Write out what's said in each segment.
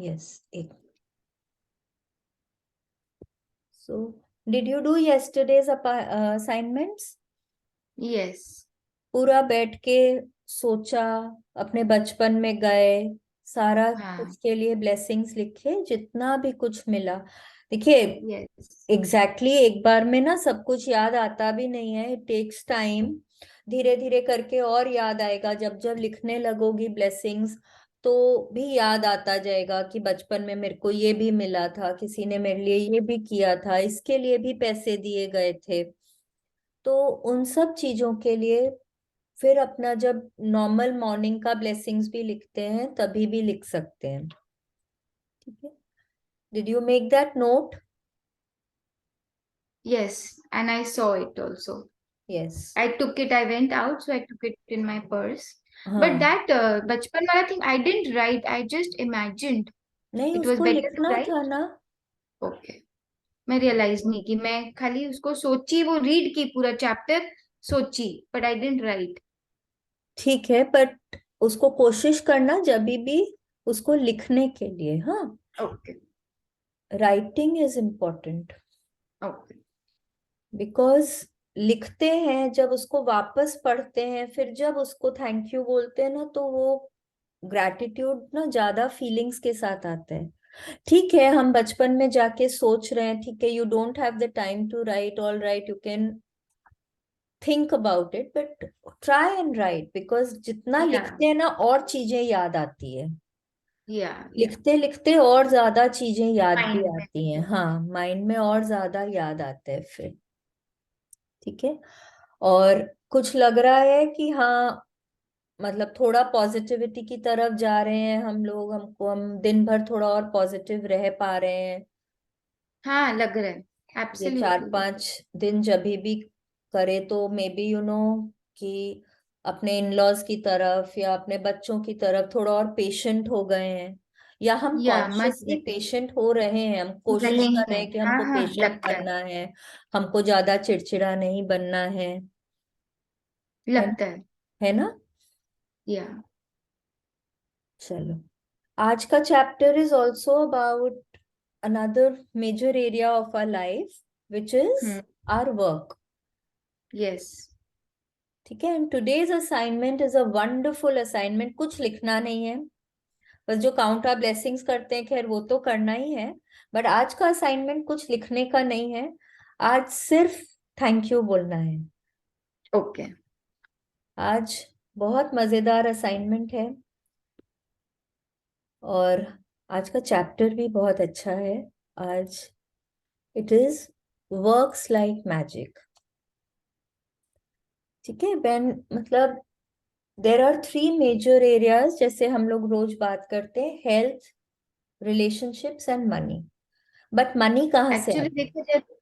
Yes एक so did you do yesterday's assignments? Yes. पूरा बैठ के सोचा, अपने बचपन में गए, सारा हाँ। कुछ के लिए ब्लेसिंग्स लिखे, जितना भी कुछ मिला। देखिए, यस। एक बार में ना सब कुछ याद आता भी नहीं है, इट टेक्स टाइम। धीरे धीरे करके और याद आएगा, जब जब लिखने लगोगी ब्लेसिंग्स तो भी याद आता जाएगा कि बचपन में मेरे को ये भी मिला था, किसी ने मेरे लिए ये भी किया था, इसके लिए भी पैसे दिए गए थे। तो उन सब चीजों के लिए फिर अपना जब नॉर्मल मॉर्निंग का ब्लेसिंग्स भी लिखते हैं तभी भी लिख सकते हैं। ठीक है, did you make that note? Yes, and I saw it also. Yes. I took it, I went out, so I took it in my purse. But हाँ, that bachpan wala thing, I didn't write, I just imagined. नहीं It was उसको better to लिखना write. था ना। Okay. मैं realise नहीं की, मैं खाली उसको सोची, वो रीड की पूरा chapter Sochi, but I didn't right. ठीक है, बट उसको कोशिश करना जब भी उसको लिखने के लिए। हाँ, okay. Writing is important, okay. Because लिखते हैं, जब उसको वापस पढ़ते हैं, फिर जब उसको थैंक यू बोलते हैं ना, तो वो ग्रैटिट्यूड ना ज्यादा फीलिंग्स के साथ आता है। ठीक है, हम बचपन में जाके सोच रहे हैं, ठीक है, you don't have the time to write, all right, you can think about it, but try and write, because जितना या लिखते हैं ना और चीजें याद आती है। या लिखते लिखते और ज्यादा चीजें याद भी माइंड में। आती हैं, हाँ, माइंड में और ज्यादा याद आते हैं फिर। ठीक है, और कुछ लग रहा है कि हाँ, मतलब थोड़ा पॉजिटिविटी की तरफ जा रहे हैं हम लोग, हम दिन भर थोड़ा और पॉजिटिव रह पा रहे हैं। हाँ, लग रहा है ये चार एब्सोल्युटली। पांच दिन जब भी करे तो मे बी कि अपने इन लॉज की तरफ या अपने बच्चों की तरफ थोड़ा और पेशेंट हो गए हैं, या हम या मच कॉन्शियसली बेटर। पेशेंट हो रहे हैं, हम कोशिश रहे कर रहे हैं, हैं कि हाँ हमको हाँ, पेशेंट लगता है। बनना है, हमको ज्यादा चिड़चिड़ा नहीं बनना लगता है। है ना। या। चलो, आज का chapter is also about another major area of our life, which is hmm. our work. Yes. ठीक है, and today's assignment is a wonderful assignment. कुछ लिखना नहीं है, बस जो काउंट आवर ब्लेसिंग्स करते हैं, खैर वो तो करना ही है, बट आज का असाइनमेंट कुछ लिखने का नहीं है। आज सिर्फ थैंक यू बोलना है। ओके। आज बहुत मजेदार असाइनमेंट है, और आज का चैप्टर भी बहुत अच्छा है। आज it is works like magic. ठीक है बेन, मतलब there are three major areas, जैसे हम लोग रोज बात करते हैं, health, relationships and money. But money कहाँ से एक्चुअली आता है? देखा जाए तो,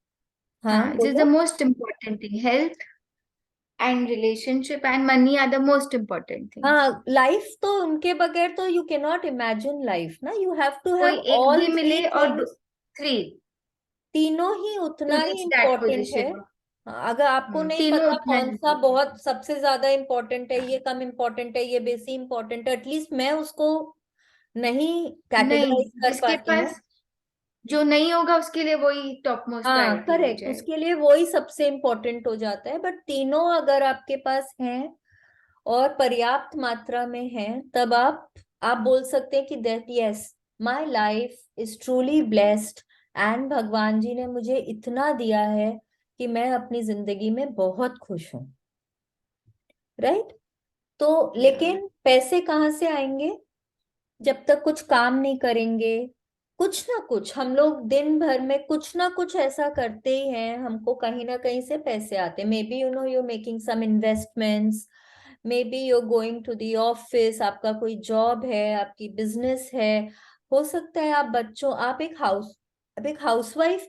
हाँ हाँ, इट इज द बोलो। Most important thing. Health and relationship and money are the most important things. हाँ, लाइफ तो उनके बगैर तो you can not imagine life ना, यू हैव टू कोई हैव एक ऑल भी थ्री मिले और थिंग्स। थ्री तीनों ही टू उतना ही रीच दैट इम्पोर्टेंट है। पोजिशन। हाँ, अगर आपको नहीं तीनों पता उतना कौन सा इम्पोर्टेंट। बहुत सबसे ज्यादा इम्पोर्टेंट है, हाँ। ये कम इम्पोर्टेंट है, ये बेसी इम्पोर्टेंट है, एटलीस्ट मैं उसको नहीं नहीं, कैटेगराइज कर जिसके पाती हूँ। पास जो नहीं होगा उसके लिए वही टॉप मोस्ट हाँ प्रायोरिटी हो करेक्ट, जाएगा। उसके लिए वो ही सबसे इम्पोर्टेंट हो जाता है, बट तीनों अगर आपके पास हैं और पर्याप्त मात्रा में हैं, तब आप बोल सकते हैं कि that yes, my life is truly blessed, and भगवान जी ने मुझे इतना दिया है कि मैं अपनी जिंदगी में बहुत खुश हूँ। राइट? तो या। लेकिन पैसे कहाँ से आएंगे जब तक कुछ काम नहीं करेंगे? कुछ ना कुछ हम लोग दिन भर में कुछ ना कुछ ऐसा करते ही हैं, हमको कहीं ना कहीं से पैसे आते हैं। Maybe you making some investments, maybe you going to the office, आपका कोई जॉब है, आपकी बिजनेस है, हो सकता है आप एक हाउसवाइफ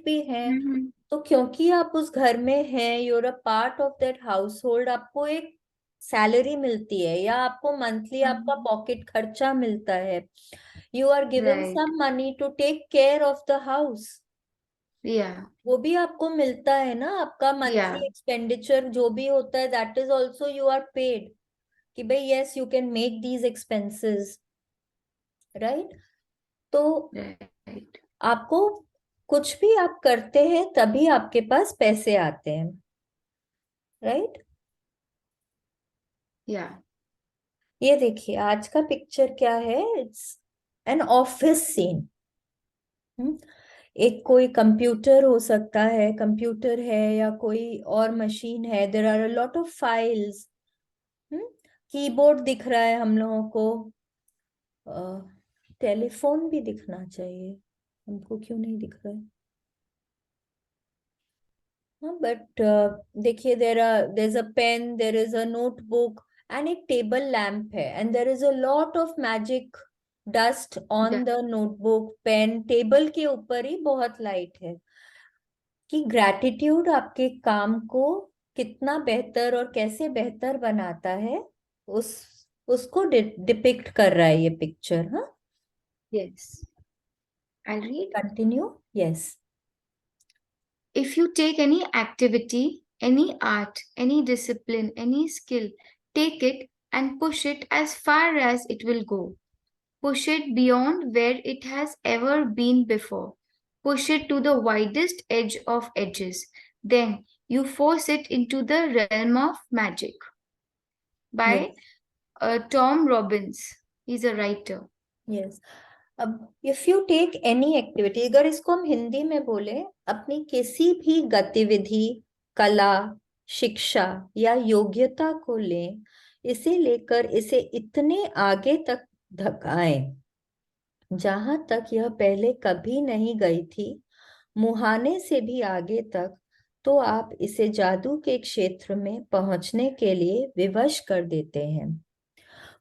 भी है, हम्म। तो क्योंकि आप उस घर में हैं, you're a part of that house hold, आपको एक सैलरी मिलती है, या आपको मंथली आपका पॉकेट खर्चा मिलता है, you are given right. Some money to take care of the house, या। वो भी आपको मिलता है ना, आपका या। मंथली एक्सपेंडिचर जो भी होता है, that is also you are paid, कि भाई yes, you can make these expenses. Right? तो राइट। आपको कुछ भी आप करते हैं तभी आपके पास पैसे आते हैं, राइट? या। ये देखिए आज का पिक्चर क्या है, इट्स एन ऑफिस सीन। एक कोई कंप्यूटर हो सकता है, कंप्यूटर है या कोई और मशीन है, there are a lot of files. Keyboard दिख रहा है हम लोगों को, टेलीफोन भी दिखना चाहिए, हमको क्यों नहीं दिख रहा है? हाँ बट देखिए there is a pen, there is a notebook and एक टेबल लैम्प है, and there is a lot of magic dust on the notebook, pen, table के ऊपर ही बहुत लाइट है। कि ग्रैटिट्यूड आपके काम को कितना बेहतर और कैसे बेहतर बनाता है, उस उसको डिपिक्ट कर रहा है ये पिक्चर। हाँ, yes, I read. Continue. Yes. If you take any activity, any art, any discipline, any skill, take it and push it as far as it will go. Push it beyond where it has ever been before. Push it to the widest edge of edges. Then you force it into the realm of magic. By yes. Tom Robbins. He's a writer. Yes. अब if you take any activity, अगर इसको हम हिंदी में बोले, अपनी किसी भी गतिविधि, कला, शिक्षा या योग्यता को लें, इसे लेकर इसे इतने आगे तक धकाएं जहां तक यह पहले कभी नहीं गई थी, मुहाने से भी आगे तक, तो आप इसे जादू के क्षेत्र में पहुंचने के लिए विवश कर देते हैं।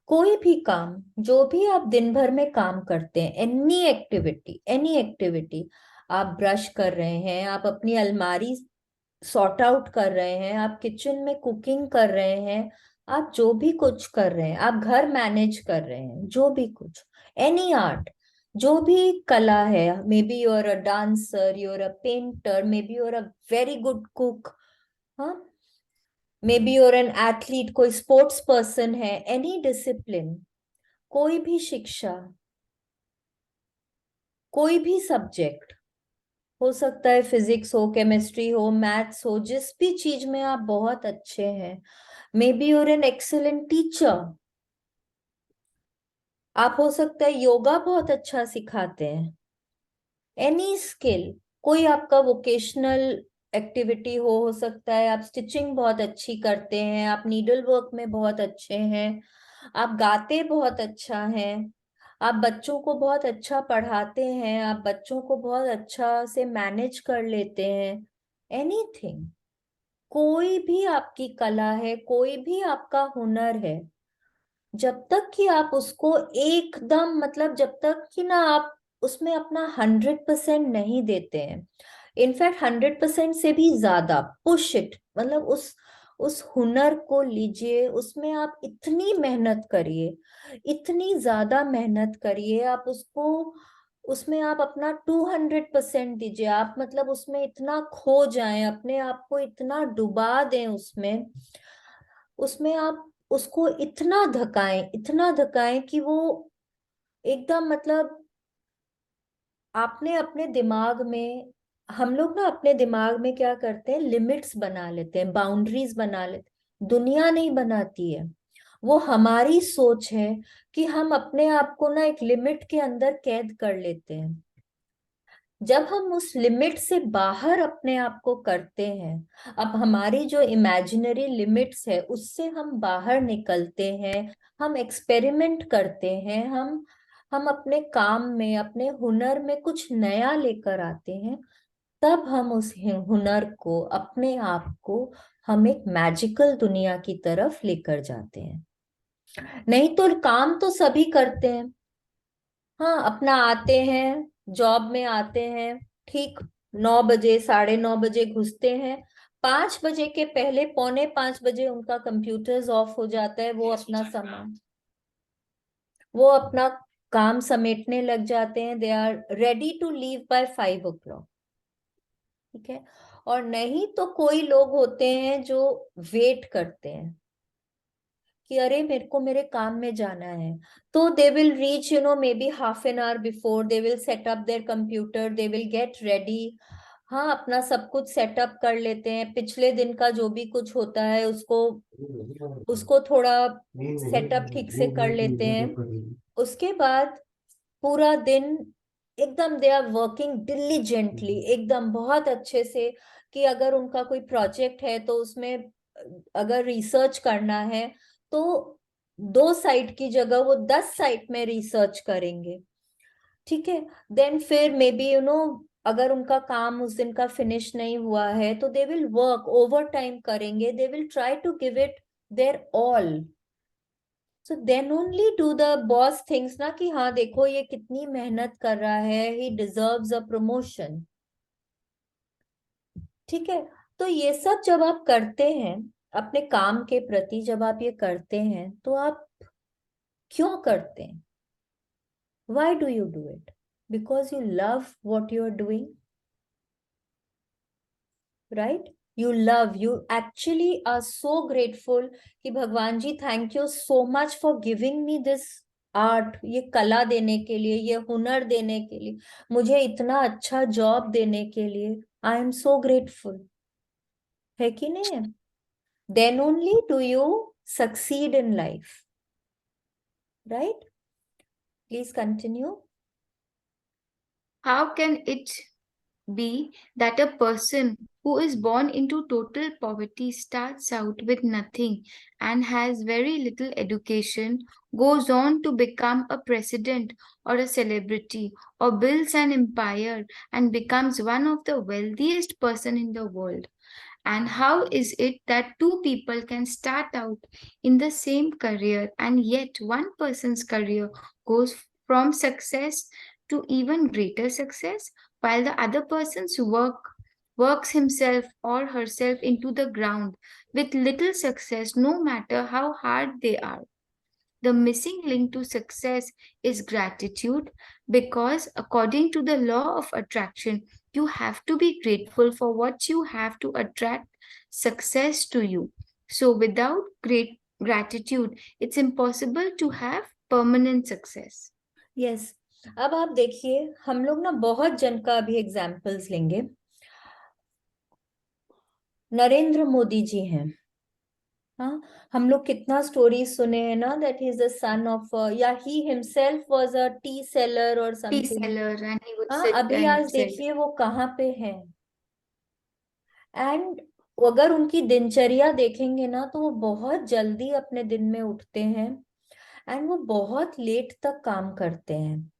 कोई भी काम, जो भी आप दिन भर में काम करते हैं, एनी एक्टिविटी, एनी एक्टिविटी, आप ब्रश कर रहे हैं, आप अपनी अलमारी सॉर्ट आउट कर रहे हैं, आप किचन में कुकिंग कर रहे हैं, आप जो भी कुछ कर रहे हैं, आप घर मैनेज कर रहे हैं, जो भी कुछ, एनी आर्ट, जो भी कला है, maybe you are a dancer, you are a painter, maybe you are a very good cook, हाँ, maybe you are an athlete, कोई स्पोर्ट्स पर्सन है, एनी डिसिप्लिन, कोई भी शिक्षा, कोई भी सब्जेक्ट हो सकता है, फिजिक्स हो, केमिस्ट्री हो, मैथ्स हो, जिस भी चीज में आप बहुत अच्छे हैं, maybe you're an excellent teacher, आप हो सकता है योगा बहुत अच्छा सिखाते हैं, एनी स्किल, कोई आपका वोकेशनल एक्टिविटी हो सकता है, आप स्टिचिंग बहुत अच्छी करते हैं, आप नीडल वर्क में बहुत अच्छे हैं, आप गाते बहुत अच्छा हैं, आप बच्चों को बहुत अच्छा पढ़ाते हैं, आप बच्चों को बहुत अच्छा से मैनेज कर लेते हैं, एनीथिंग, कोई भी आपकी कला है, कोई भी आपका हुनर है, जब तक कि आप उसको एकदम, मतलब जब तक कि ना आप उसमें अपना 100% नहीं देते हैं, इनफैक्ट 100% से भी ज्यादा, पुश इट, मतलब उस हुनर को लीजिए, उसमें आप इतनी मेहनत करिए, इतनी ज्यादा मेहनत करिए, आप उसको, उसमें आप अपना 200% दीजिए, आप मतलब उसमें इतना खो जाएं, अपने आप को इतना डुबा दें उसमें, उसमें आप उसको इतना धकाएं, इतना धकाएं कि वो एकदम, मतलब आपने अपने दिमाग में, हम लोग ना अपने दिमाग में क्या करते हैं, लिमिट्स बना लेते हैं, बाउंड्रीज बना लेते हैं, दुनिया नहीं बनाती है, वो हमारी सोच है कि हम अपने आप को ना एक लिमिट के अंदर कैद कर लेते हैं। जब हम उस लिमिट से बाहर अपने आप को करते हैं, अब हमारी जो इमेजिनरी लिमिट्स है उससे हम बाहर निकलते हैं, हम एक्सपेरिमेंट करते हैं, हम अपने काम में, अपने हुनर में कुछ नया लेकर आते हैं, तब हम उस हुनर को, अपने आप को, हम एक मैजिकल दुनिया की तरफ लेकर जाते हैं। नहीं तो काम तो सभी करते हैं, हाँ, अपना आते हैं, जॉब में आते हैं, ठीक 9 बजे, 9:30 बजे घुसते हैं, 5 बजे के पहले, 4:45 बजे उनका कंप्यूटर्स ऑफ हो जाता है, वो अपना काम समेटने लग जाते हैं, they are ready to leave by 5 o'clock। ठीक है? और नहीं तो कोई लोग होते हैं जो वेट करते हैं, कि अरे मेरे को मेरे काम में जाना है, तो they will reach may be half an hour before, they will set up there computer, they will get ready. हाँ, अपना सब कुछ सेटअप कर लेते हैं, पिछले दिन का जो भी कुछ होता है उसको उसको थोड़ा सेटअप ठीक से कर लेते हैं। उसके बाद पूरा दिन एकदम दे आर वर्किंग डिलीजेंटली, एकदम बहुत अच्छे से, कि अगर उनका कोई प्रोजेक्ट है तो उसमें अगर रिसर्च करना है तो 2 साइट की जगह वो 10 साइट में रिसर्च करेंगे। ठीक है। देन फिर मे बी अगर उनका काम उस दिन का फिनिश नहीं हुआ है तो they will work overtime करेंगे, they will try to give it their all. So then only do the boss things ना कि हाँ देखो ये कितनी मेहनत कर रहा है, ही डिजर्व्स अ प्रमोशन। ठीक है। तो ये सब जब आप करते हैं अपने काम के प्रति, जब आप ये करते हैं तो आप क्यों करते हैं? Why do you do it? Because you love what you are doing, right? You love, you actually are so grateful कि भगवान जी thank you so much for giving me this art, ये कला देने के लिए, ये हुनर देने के लिए, मुझे इतना अच्छा जॉब देने के लिए। आई एम सो ग्रेटफुल, है कि नहीं है? Then only do you succeed in life, right? Please continue. How can it be that a person who is born into total poverty starts out with nothing and has very little education, goes on to become a president or a celebrity, or builds an empire and becomes one of the wealthiest person in the world? And how is it that two people can start out in the same career and yet one person's career goes from success to even greater success while the other person's works himself or herself into the ground with little success no matter how hard they are? The missing link to success is gratitude because, according to the law of attraction, you have to be grateful for what you have to attract success to you. So, without great gratitude, it's impossible to have permanent success. Yes. अब आप देखिए, हम लोग ना बहुत जन का अभी एग्जाम्पल्स लेंगे। नरेंद्र मोदी जी हैं। हाँ, हम लोग कितना स्टोरीज सुने हैं ना, that he is the son of, या he himself was a tea seller और Tea something. seller, and he would हाँ, sit अभी and आज sell. देखिए वो कहाँ पे है। एंड अगर उनकी दिनचर्या देखेंगे ना तो वो बहुत जल्दी अपने दिन में उठते हैं एंड वो बहुत लेट तक काम करते हैं।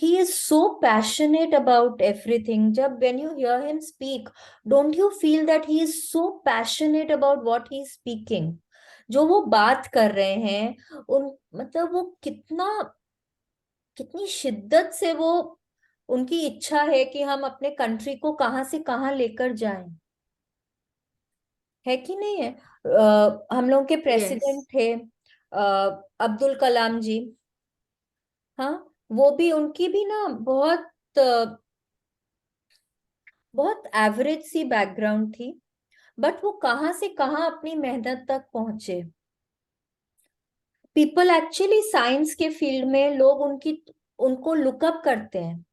He is so passionate about everything. जब when you hear him speak, don't you feel that he is so passionate about what he is speaking? जो वो बात कर रहे हैं उन मतलब वो कितना कितनी शिद्दत से वो, उनकी इच्छा है कि हम अपने कंट्री को कहाँ से कहाँ लेकर जाएं, है कि नहीं है? हम लोग के प्रेसिडेंट Yes. थे अब्दुल कलाम जी। हाँ, वो भी, उनकी भी ना बहुत बहुत एवरेज सी बैकग्राउंड थी, बट वो कहाँ से कहाँ अपनी मेहनत तक पहुंचे। पीपल एक्चुअली साइंस के फील्ड में लोग उनको लुकअप करते हैं।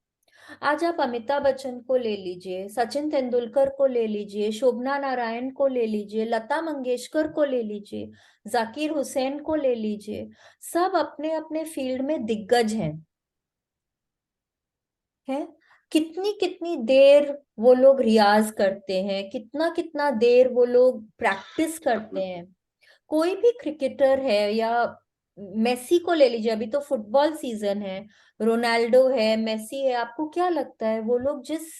आज आप अमिताभ बच्चन को ले लीजिए, सचिन तेंदुलकर को ले लीजिए, शोभना नारायण को ले लीजिए, लता मंगेशकर को ले लीजिए, जाकिर हुसैन को ले लीजिए, सब अपने अपने फील्ड में दिग्गज हैं। कितनी कितनी देर वो लोग रियाज करते हैं, कितना कितना देर वो लोग प्रैक्टिस करते हैं। कोई भी क्रिकेटर है, या मेसी को ले लीजिए, अभी तो फुटबॉल सीजन है, रोनाल्डो है, मेसी है, आपको क्या लगता है वो लोग जिस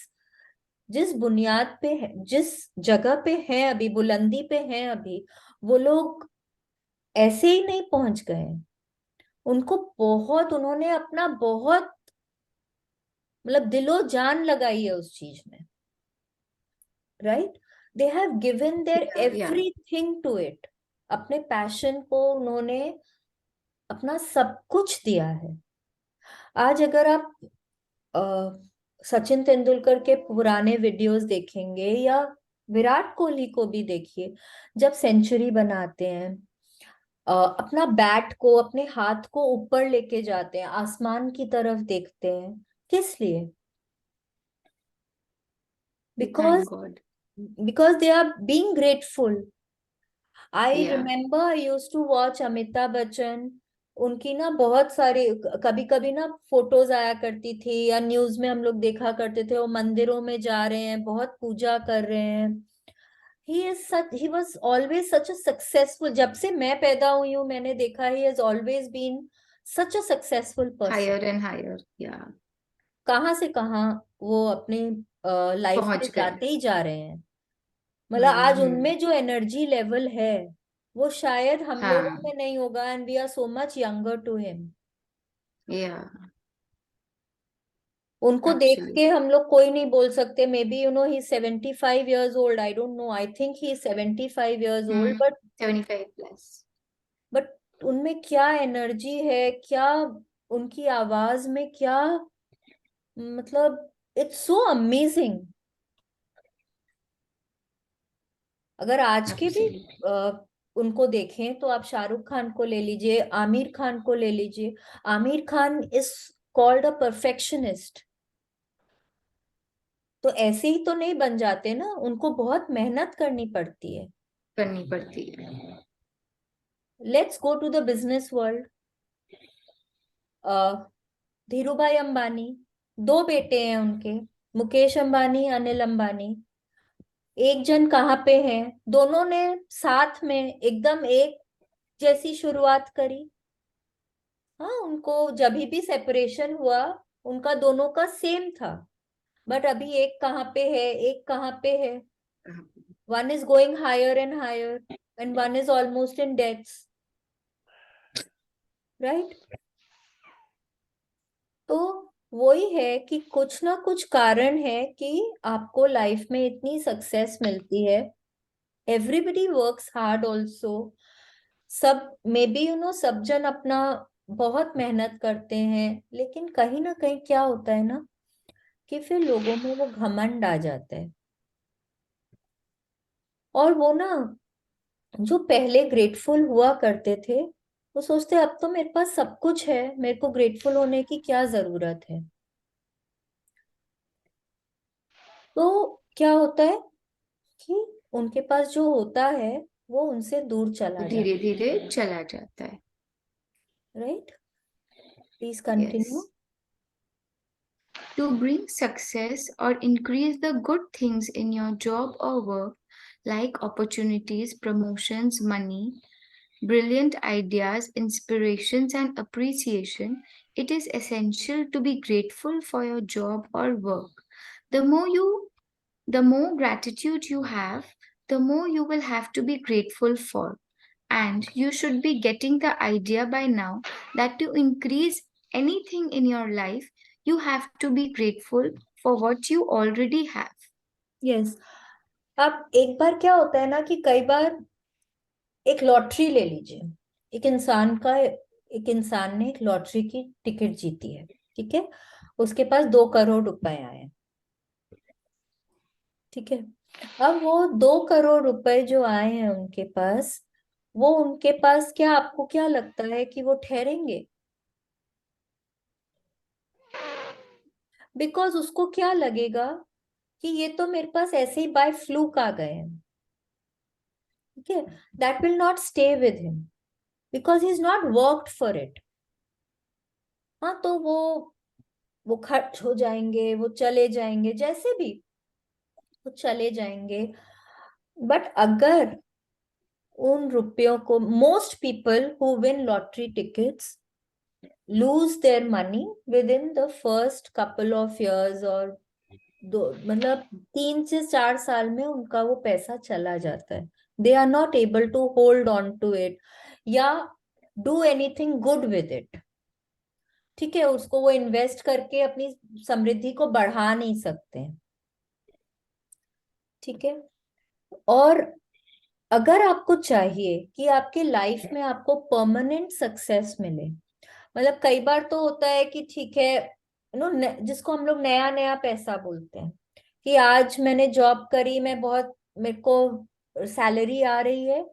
जिस बुनियाद पे है, जिस जगह पे हैं अभी, बुलंदी पे हैं अभी, वो लोग ऐसे ही नहीं पहुंच गए। उनको बहुत, उन्होंने अपना बहुत मतलब दिलो जान लगाई है उस चीज में, right? They have given their Yeah, yeah. Everything to it. अपने पैशन को उन्होंने अपना सब कुछ दिया है। आज अगर आप सचिन तेंदुलकर के पुराने वीडियोस देखेंगे या विराट कोहली को भी देखिए, जब सेंचुरी बनाते हैं अपना बैट को, अपने हाथ को ऊपर लेके जाते हैं, आसमान की तरफ देखते हैं। किस लिए? We because thank God. Because they are being grateful. I Yeah. Remember I use to watch Amitabh Bachchan. उनकी ना बहुत सारी, कभी कभी ना फोटोज आया करती थी, या न्यूज में हम लोग देखा करते थे, वो मंदिरों में जा रहे हैं, बहुत पूजा कर रहे हैं। He was always such a successful. जब से मैं पैदा हुई हूँ मैंने देखा, he has always been such a successful person. Higher and higher. Yeah. कहाँ से कहाँ वो अपने लाइफ पे पहुंच गए. जाते ही जा रहे हैं। मतलब आज हम्म. उनमें जो एनर्जी लेवल है वो शायद हम लोगों हाँ. में नहीं होगा, and we are so much younger to him. Yeah. उनको देख के Absolutely. हम लोग कोई नहीं बोल सकते, may be he 75 years old, I don't know, I think he 75 years Hmm. old, but 75 plus. उनमें क्या एनर्जी है, क्या उनकी आवाज में क्या, मतलब इट्स सो अमेजिंग। अगर आज के भी Absolutely. उनको देखें तो आप शाहरुख खान को ले लीजिए, आमिर खान को ले लीजिए। Aamir Khan is called a perfectionist. तो ऐसे ही तो नहीं बन जाते ना, उनको बहुत मेहनत करनी पड़ती है। करनी पड़ती है. Let's go to the business world. Dhirubhai Ambani, दो बेटे हैं उनके, मुकेश अंबानी, अनिल अंबानी। एक जन कहाँ पे है, दोनों ने साथ में एकदम एक जैसी शुरुआत करी। हाँ, उनको जब भी सेपरेशन हुआ उनका दोनों का सेम था, बट अभी एक कहाँ पे है, एक कहाँ पे है। One is going higher and higher, and one is almost in deaths, right? तो वही है कि कुछ ना कुछ कारण है कि आपको लाइफ में इतनी सक्सेस मिलती है। Everybody works hard also. सब मे बी सब जन अपना बहुत मेहनत करते हैं, लेकिन कहीं ना कहीं क्या होता है ना, कि फिर लोगों में वो घमंड आ जाता है। और वो ना, जो पहले ग्रेटफुल हुआ करते थे, वो सोचते अब तो मेरे पास सब कुछ है, मेरे को ग्रेटफुल होने की क्या जरूरत है। तो क्या होता है कि उनके पास जो होता है वो उनसे दूर चला धीरे जाता धीरे चला जाता है. है। Right? Please continue. Yes. To bring success or increase the good things in your job or work, like opportunities, promotions, money, brilliant ideas, inspirations, and appreciation, it is essential to be grateful for your job or work. The more you the more gratitude you have, the more you will have to be grateful for. And you should be getting the idea by now that to increase anything in your life, you have to be grateful for what you already have. Yes. अब एक बार क्या होता है ना, कि कई बार एक lottery ले लीजिए। एक इंसान ने एक लॉटरी की टिकट जीती है, ठीक है? उसके पास 2 करोड़ रुपए आए हैं, ठीक है? अब वो 2 करोड़ रुपए जो आए हैं उनके पास, वो उनके पास क्या, आपको क्या लगता है कि वो ठहरेंगे? बिकॉज उसको क्या लगेगा कि ये तो मेरे पास ऐसे ही बाय फ्लूक आ गए हैं, ठीक है? That will not stay with him, because he is not worked for it. हाँ, तो वो खर्च हो जाएंगे, वो चले जाएंगे, जैसे भी वो चले जाएंगे। बट अगर उन रुपयों को, most people who win lottery tickets lose their money with in the first couple of years, और दो, मतलब 3 से 4 साल में उनका वो पैसा चला जाता है। They are not able to hold on to it, या do anything good with it, ठीक है? उसको वो इन्वेस्ट करके अपनी समृद्धि को बढ़ा नहीं सकते, ठीक है? और अगर आपको चाहिए कि आपके लाइफ में आपको परमानेंट सक्सेस मिले, मतलब कई बार तो होता है कि ठीक है, जिसको हम लोग नया नया पैसा बोलते हैं, कि आज मैंने जॉब करी, मैं बहुत, मेरे को सैलरी आ रही है,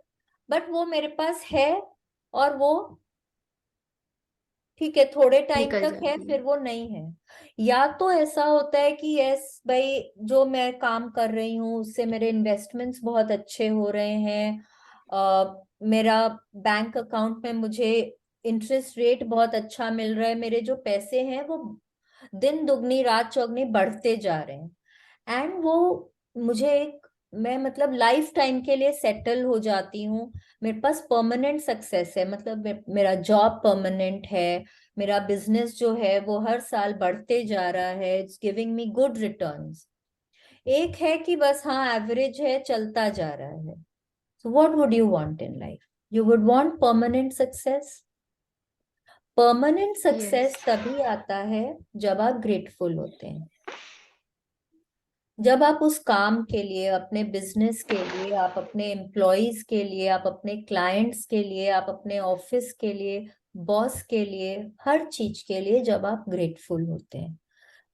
बट वो मेरे पास है और वो ठीक है थोड़े टाइम निकल तक है, जाती है। फिर वो नहीं है। या तो ऐसा होता है कि यस भाई, जो मैं काम कर रही हूँ उससे मेरे इन्वेस्टमेंट्स बहुत अच्छे हो रहे हैं, मेरा बैंक अकाउंट में मुझे इंटरेस्ट रेट बहुत अच्छा मिल रहा है, मेरे जो पैसे हैं वो दिन दुगनी रात चौगनी बढ़ते जा रहे हैं, एंड वो मुझे एक, मैं मतलब लाइफ टाइम के लिए सेटल हो जाती हूँ, मेरे पास परमानेंट सक्सेस है, मतलब मेरा जॉब परमानेंट है, मेरा बिजनेस जो है वो हर साल बढ़ते जा रहा है, it's giving me good returns. एक है कि बस हाँ एवरेज है, चलता जा रहा है। So what would you want in life? You would want permanent success. Permanent yes. Success तभी आता है जब आप ग्रेटफुल होते हैं, जब आप उस काम के लिए, अपने बिजनेस के लिए, आप अपने एम्प्लॉयज के लिए, आप अपने क्लाइंट्स के लिए, आप अपने ऑफिस के लिए, बॉस के लिए, हर चीज के लिए जब आप ग्रेटफुल होते हैं,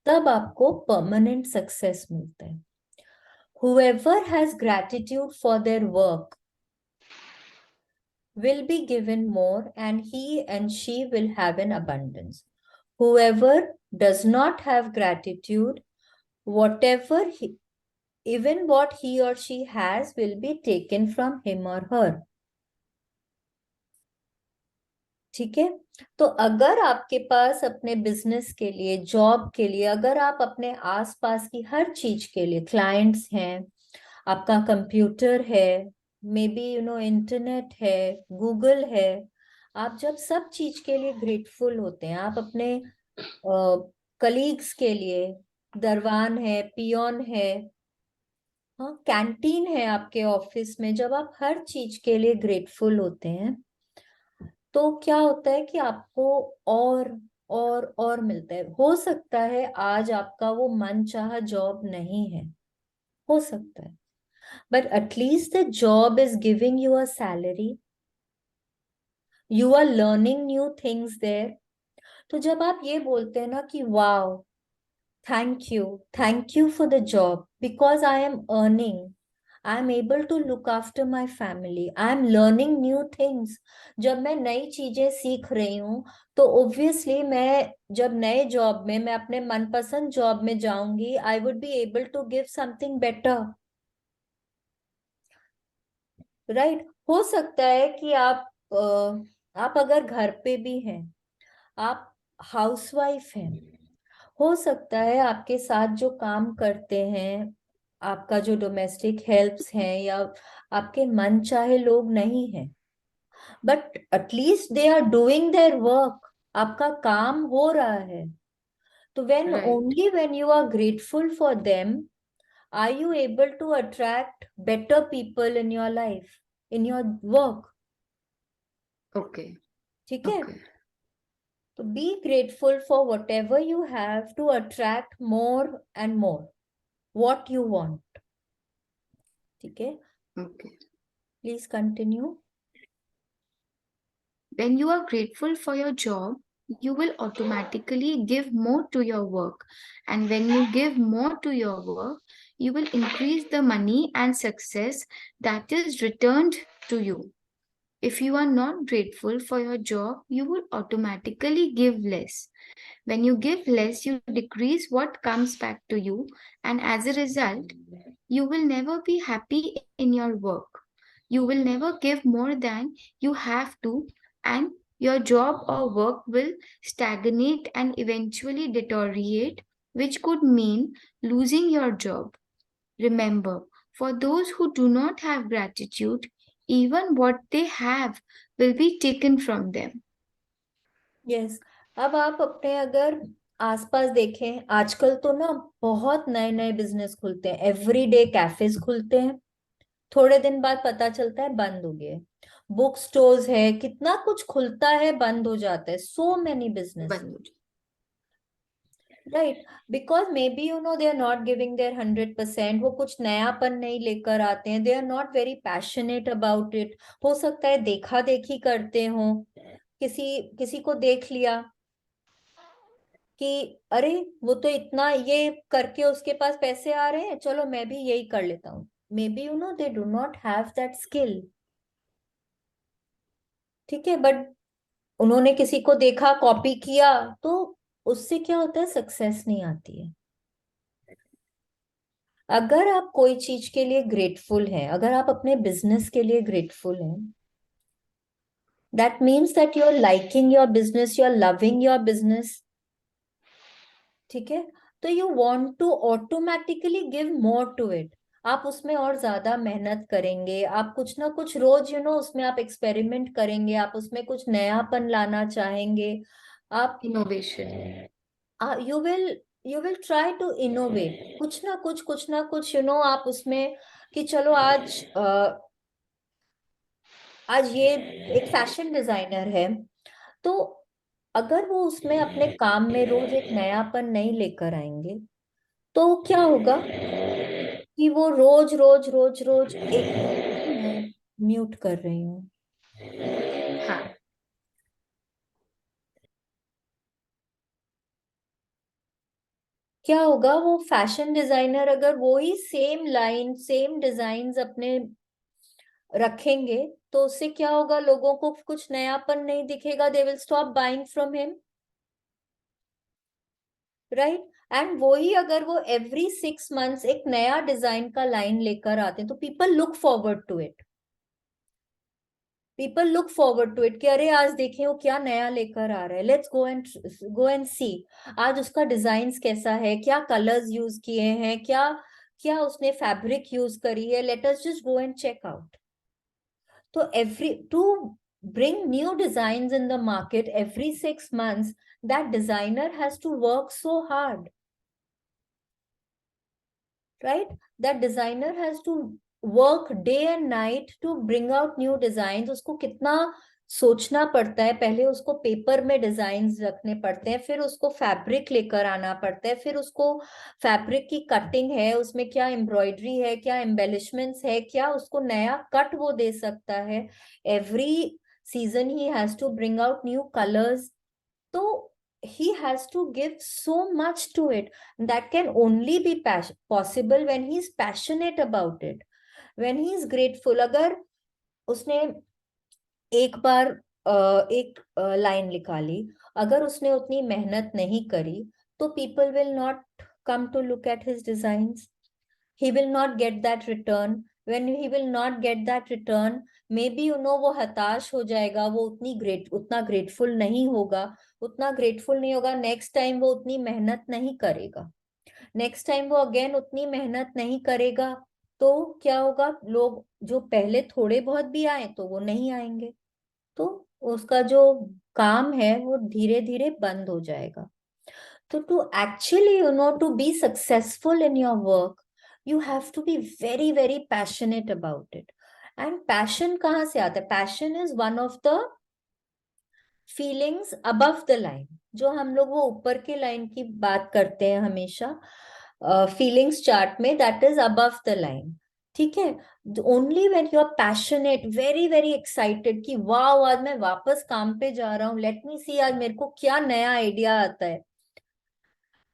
तब आपको परमानेंट सक्सेस मिलता है। Whoever has gratitude for their work will be given more, and he and she will have an abundance. Whoever does not have gratitude, whatever he, even what he or she has will be taken from him or her. ठीक है। तो अगर आपके पास अपने business के लिए, job के लिए, अगर आप अपने आसपास की हर चीज के लिए, क्लाइंट्स हैं, आपका कंप्यूटर है, मे बी इंटरनेट है, गूगल है, आप जब सब चीज के लिए ग्रेटफुल होते हैं, आप अपने कलीग्स के लिए, दरवान है, पियोन है, हाँ कैंटीन है आपके ऑफिस में, जब आप हर चीज के लिए ग्रेटफुल होते हैं, तो क्या होता है कि आपको और मिलता है। हो सकता है आज आपका वो मनचाहा जॉब नहीं है, हो सकता है, but at least the job is giving you a salary, you are learning new things there. तो जब आप ये बोलते हैं ना कि wow, thank you for the job because I am earning, I am able to look after my family, I am learning new things। जब मैं नई चीजें सीख रही हूँ, तो ऑब्वियसली मैं जब नए जॉब में, मैं अपने मनपसंद जॉब में जाऊंगी, I would be able to give something better, right. हो सकता है कि आप अगर घर पे भी हैं, आप हाउसवाइफ हैं, हो सकता है आपके साथ जो काम करते हैं, आपका जो डोमेस्टिक हेल्प्स हैं, या आपके मन चाहे लोग नहीं हैं, but at least they are doing their work, आपका काम हो रहा है। तो when right. Only when you are grateful for them are you able to attract better people in your life, in your work. Okay. ठीक है। ओके। तो be grateful for whatever you have to attract more and more what you want। ठीक है, okay. Please continue. When you are grateful for your job, you will automatically give more to your work. And when you give more to your work, you will increase the money and success that is returned to you. If you are not grateful for your job, you will automatically give less. When you give less, you decrease what comes back to you, and as a result, you will never be happy in your work. You will never give more than you have to, and your job or work will stagnate and eventually deteriorate, which could mean losing your job. Remember, for those who do not have gratitude, even what they have will be taken from them. Yes. अब आप अपने अगर आसपास देखें, आजकल तो ना बहुत नए नए बिजनेस खुलते हैं, एवरीडे कैफेज खुलते हैं, थोड़े दिन बाद पता चलता है बंद हो गए। बुक स्टोर्स है, कितना कुछ खुलता है, बंद हो जाता है, सो मेनी बिजनेस, बंद। Right. Because maybe they are not giving their 100%, वो कुछ नयापन नहीं लेकर आते हैं, they are not very passionate about it. हो सकता है देखा देखी करते हो, किसी किसी को देख लिया कि अरे वो तो इतना ये करके उसके पास पैसे आ रहे हैं, चलो मैं भी यही कर लेता हूँ। May be they do not have that skill. ठीक है, बट उन्होंने किसी को देखा, कॉपी किया, तो उससे क्या होता है, सक्सेस नहीं आती है। अगर आप कोई चीज के लिए ग्रेटफुल हैं, अगर आप अपने बिजनेस के लिए ग्रेटफुल हैं, that means that you are liking your business, you are loving your business. ठीक है, तो you want to automatically give more to it. आप उसमें और ज्यादा मेहनत करेंगे, आप कुछ ना कुछ रोज उसमें आप एक्सपेरिमेंट करेंगे, आप उसमें कुछ नयापन लाना चाहेंगे। आप Innovation. You will try to innovate, कुछ ना कुछ आप उसमें, कि चलो आज ये एक फैशन डिजाइनर है, तो अगर वो उसमें अपने काम में रोज एक नयापन नहीं लेकर आएंगे, तो क्या होगा कि वो रोज रोज रोज रोज एक, मैं म्यूट कर रही हूँ। हाँ. क्या होगा, वो फैशन डिजाइनर अगर वो ही सेम लाइन सेम डिजाइन्स अपने रखेंगे, तो उससे क्या होगा, लोगों को कुछ नयापन नहीं दिखेगा, they will stop buying from him, right. And वो ही अगर वो एवरी 6 मंथ्स एक नया डिजाइन का लाइन लेकर आते हैं, तो people look forward to it, people look forward to it कि अरे आज देखें वो क्या नया लेकर आ रहा है, लेट्स गो एंड सी आज उसका डिजाइन्स कैसा है, क्या कलर्स यूज किए हैं, क्या क्या उसने फैब्रिक यूज करी है, let us just go and check out. तो every to bring new designs in the market every 6 months, that designer has to work so hard, right? That designer has to work day and night to bring out new designs. उसको कितना सोचना पड़ता है, पहले उसको paper में designs रखने पड़ते हैं, फिर उसको फैब्रिक लेकर आना पड़ता है, फिर उसको फैब्रिक की कटिंग है, उसमें क्या एम्ब्रॉयडरी है, क्या एम्बेलिशमेंट्स है, क्या उसको नया कट वो दे सकता है। Every season he has to bring out new colours, तो he has to give so much to it. That can only be possible when he is passionate about it, when he is grateful. अगर उसने एक बार एक line निकाली, अगर उसने उतनी मेहनत नहीं करी, तो people will not come to look at his designs, he will not get that return. When he will not get that return, maybe वो हताश हो जाएगा, वो उतना ग्रेटफुल नहीं होगा, नेक्स्ट टाइम वो उतनी मेहनत नहीं करेगा, नेक्स्ट टाइम वो अगेन उतनी मेहनत नहीं करेगा। तो क्या होगा, लोग जो पहले थोड़े बहुत भी आए तो वो नहीं आएंगे, तो उसका जो काम है वो धीरे धीरे बंद हो जाएगा। So to actually, to be successful in your work, you have to be very, very passionate about it. And passion कहाँ से आता है? Passion is one of the feelings above the line. जो हम लोग वो ऊपर के लाइन की बात करते हैं हमेशा फीलिंग्स चार्ट में, that is above the line. ठीक है, only when you are passionate, very very excited कि वाह आज मैं वापस काम पे जा रहा हूँ, लेट मी सी आज मेरे को क्या नया आइडिया आता है,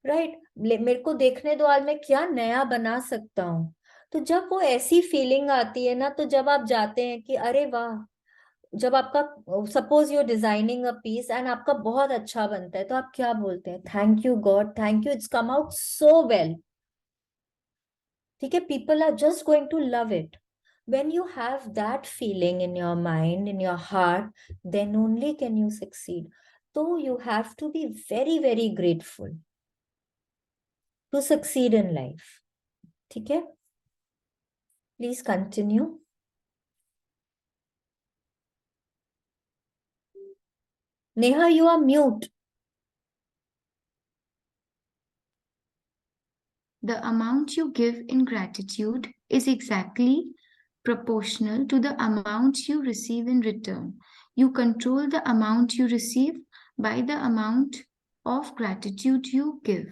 राइट, मेरे को देखने दो आज मैं क्या नया बना सकता हूँ। तो जब वो ऐसी फीलिंग आती है ना, तो जब आप जाते हैं कि अरे वाह, जब आपका suppose you designing a piece and आपका बहुत अच्छा बनता है, तो आप क्या बोलते हैं, thank you God, thank you, it's come out so well. ठीक है, people are just going to love it. when you have that feeling in your mind, in your heart, then only can you succeed. So you have to be very very grateful to succeed in life. ठीक है, please continue. Neha, you are mute. The amount you give in gratitude is exactly proportional to the amount you receive in return. You control the amount you receive by the amount of gratitude you give.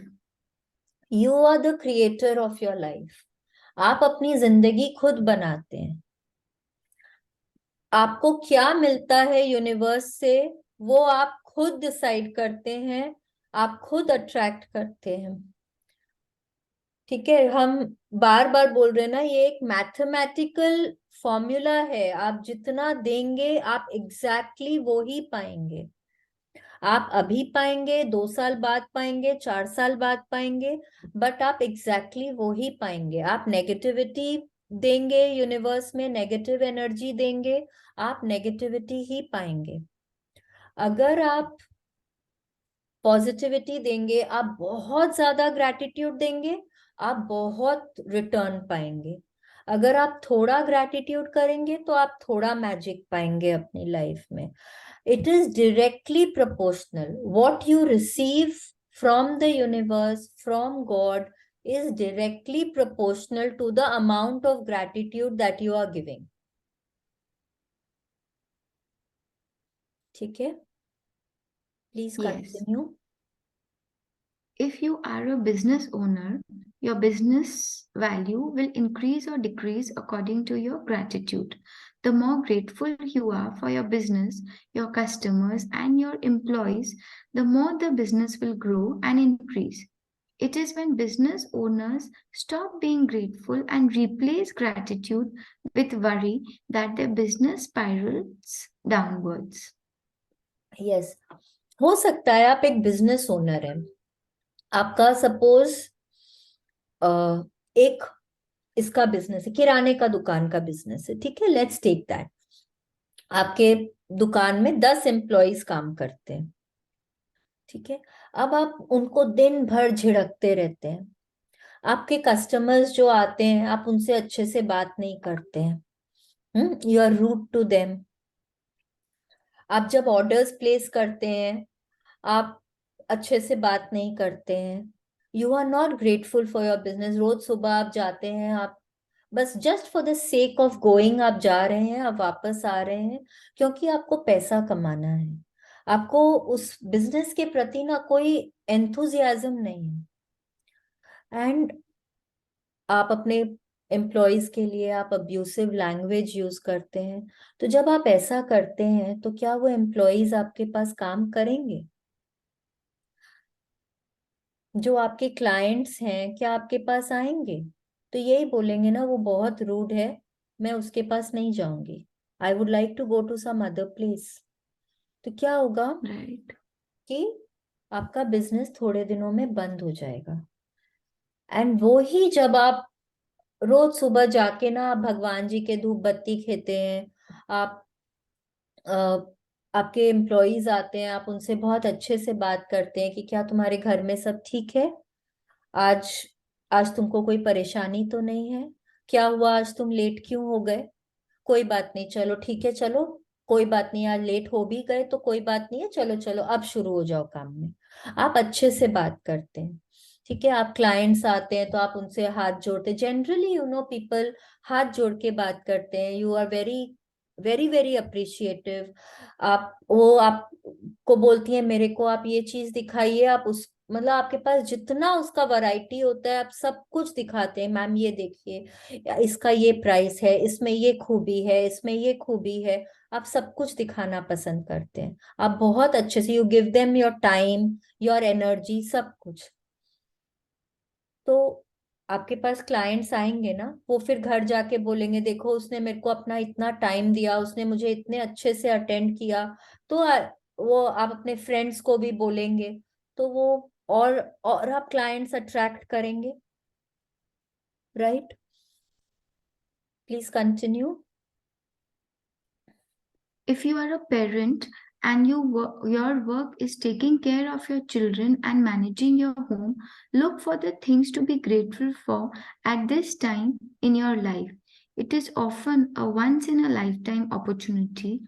You are the creator of your life. आप अपनी जिंदगी खुद बनाते हैं। आपको क्या मिलता है यूनिवर्स से, वो आप खुद डिसाइड करते हैं, आप खुद अट्रैक्ट करते हैं। ठीक है, हम बार बार बोल रहे हैं ना, ये एक मैथमेटिकल फॉर्मूला है, आप जितना देंगे आप एग्जैक्टली वो ही पाएंगे। आप अभी पाएंगे, 2 साल बाद पाएंगे, 4 साल बाद पाएंगे, बट आप एग्जैक्टली वो ही पाएंगे। आप नेगेटिविटी देंगे यूनिवर्स में, नेगेटिव एनर्जी देंगे, आप नेगेटिविटी ही पाएंगे। अगर आप पॉजिटिविटी देंगे, आप बहुत ज्यादा ग्रैटिट्यूड देंगे, आप बहुत रिटर्न पाएंगे। अगर आप थोड़ा ग्रैटिट्यूड करेंगे तो आप थोड़ा मैजिक पाएंगे अपनी लाइफ में। It is directly proportional. What you receive from the universe, from God, is directly proportional to the amount of gratitude that you are giving. ठीक है, please Yes. Continue. If you are a business owner, your business value will increase or decrease according to your gratitude. The more grateful you are for your business, your customers, and your employees, the more the business will grow and increase. It is when business owners stop being grateful and replace gratitude with worry that their business spirals downwards. Yes, हो सकता है आप एक business owner है, आपका suppose एक इसका business है, किराने का दुकान का बिजनेस है, ठीक है, लेट्स टेक दैट। आपके दुकान में 10 एम्प्लॉयज काम करते हैं, ठीक है। अब आप उनको दिन भर झिड़कते रहते हैं, आपके कस्टमर्स जो आते हैं आप उनसे अच्छे से बात नहीं करते हैं, you are rude to them. आप जब ऑर्डर्स प्लेस करते हैं आप अच्छे से बात नहीं करते हैं, you are not grateful for your business. रोज सुबह आप जाते हैं, आप बस just for the sake of going आप जा रहे हैं, आप वापस आ रहे हैं, क्योंकि आपको पैसा कमाना है, आपको उस बिजनेस के प्रति ना कोई एंथुजियाज्म नहीं है। एंड आप अपने एम्प्लॉयज के लिए आप अब्यूसिव लैंग्वेज यूज करते हैं। तो जब आप ऐसा करते हैं तो क्या वो एम्प्लॉयज आपके पास काम करेंगे? जो आपके क्लाइंट्स हैं क्या आपके पास आएंगे? तो यही बोलेंगे ना, वो बहुत रूड है, मैं उसके पास नहीं जाऊंगी, I would like to go to some other place. तो क्या होगा Right. कि आपका बिजनेस थोड़े दिनों में बंद हो जाएगा। एंड वो ही जब आप रोज सुबह जाके ना आप भगवान जी के धूप बत्ती खेते हैं, आप आपके एम्प्लॉयज आते हैं, आप उनसे बहुत अच्छे से बात करते हैं कि क्या तुम्हारे घर में सब ठीक है, आज आज तुमको कोई परेशानी तो नहीं है, क्या हुआ आज तुम लेट क्यों हो गए? कोई बात नहीं, चलो ठीक है, चलो कोई बात नहीं, आज लेट हो भी गए तो कोई बात नहीं है, चलो चलो अब शुरू हो जाओ काम में। आप अच्छे से बात करते हैं, ठीक है। आप क्लाइंट्स आते हैं तो आप उनसे हाथ जोड़ते, जनरली यू नो पीपल हाथ जोड़ के बात करते हैं, you are very very very appreciative. आप वो आपको बोलती है मेरे को आप ये चीज दिखाइए, आप उस मतलब आपके पास जितना उसका वैरायटी होता है आप सब कुछ दिखाते हैं, मैम ये देखिए इसका ये प्राइस है, इसमें ये खूबी है, इसमें ये खूबी है, आप सब कुछ दिखाना पसंद करते हैं। आप बहुत अच्छे से, you give them your time, your energy, सब कुछ। तो आपके पास क्लाइंट्स आएंगे ना, वो फिर घर जाके बोलेंगे देखो उसने मेरे को अपना इतना टाइम दिया, उसने मुझे इतने अच्छे से अटेंड किया। तो वो आप अपने फ्रेंड्स को भी बोलेंगे, तो वो और आप क्लाइंट्स अट्रैक्ट करेंगे, right? Please continue. If you are a parent and your work is taking care of your children and managing your home, look for the things to be grateful for at this time in your life. It is often a once in a lifetime opportunity.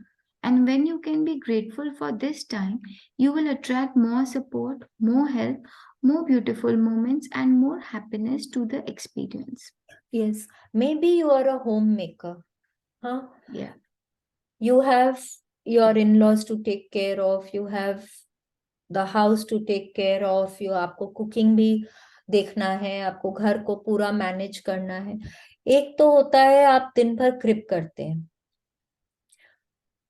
And when you can be grateful for this time, you will attract more support, more help, more beautiful moments, and more happiness to the experience. Yes, maybe you are a homemaker, huh? Yeah. You have your in-laws to take care of, you have the house to take care of, you आपको cooking भी देखना है, आपको घर को पूरा manage करना है। एक तो होता है आप दिन भर कृप करते हैं,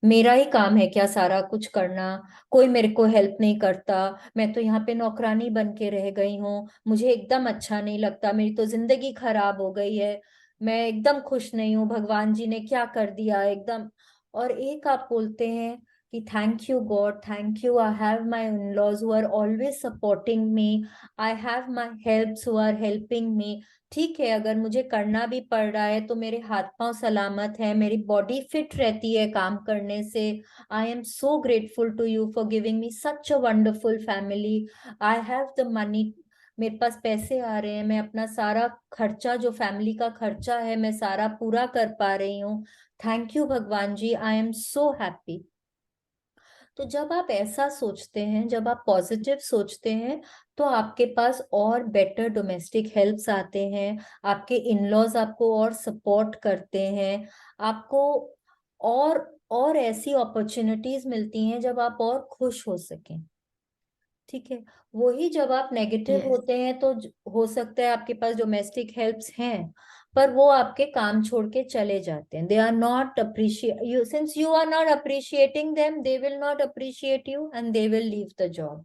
मेरा ही काम है क्या सारा कुछ करना, कोई मेरे को हेल्प नहीं करता, मैं तो यहाँ पे नौकरानी बन के रह गई हूँ, मुझे एकदम अच्छा नहीं लगता, मेरी तो जिंदगी खराब हो गई है। मैं एकदम खुश नहीं हूँ, भगवान जी ने क्या कर दिया एकदम। और एक आप बोलते हैं कि thank you God, thank you, I have my in laws who are always supporting me, I have my helps who are helping me. ठीक है, अगर मुझे करना भी पड़ रहा है तो मेरे हाथ पांव सलामत है, मेरी बॉडी फिट रहती है काम करने से। I am so grateful to you for giving me such a wonderful family. I have the money, मेरे पास पैसे आ रहे हैं, मैं अपना सारा खर्चा, जो फैमिली का खर्चा है, मैं सारा पूरा कर पा रही हूँ। थैंक यू भगवान जी, आई एम सो हैप्पी। तो जब आप ऐसा सोचते हैं, जब आप पॉजिटिव सोचते हैं, तो आपके पास और बेटर डोमेस्टिक हेल्प्स आते हैं, आपके इन लॉज आपको और सपोर्ट करते हैं, आपको और और ऐसी अपॉर्चुनिटीज मिलती हैं जब आप और खुश हो सकें। ठीक है। वही जब आप नेगेटिव Yes. होते हैं तो हो सकता है आपके पास डोमेस्टिक हेल्प्स हैं, पर वो आपके काम छोड़ के चले जाते हैं। They are not appreciate you, since you are not appreciating them, they will not appreciate you and they will leave the job.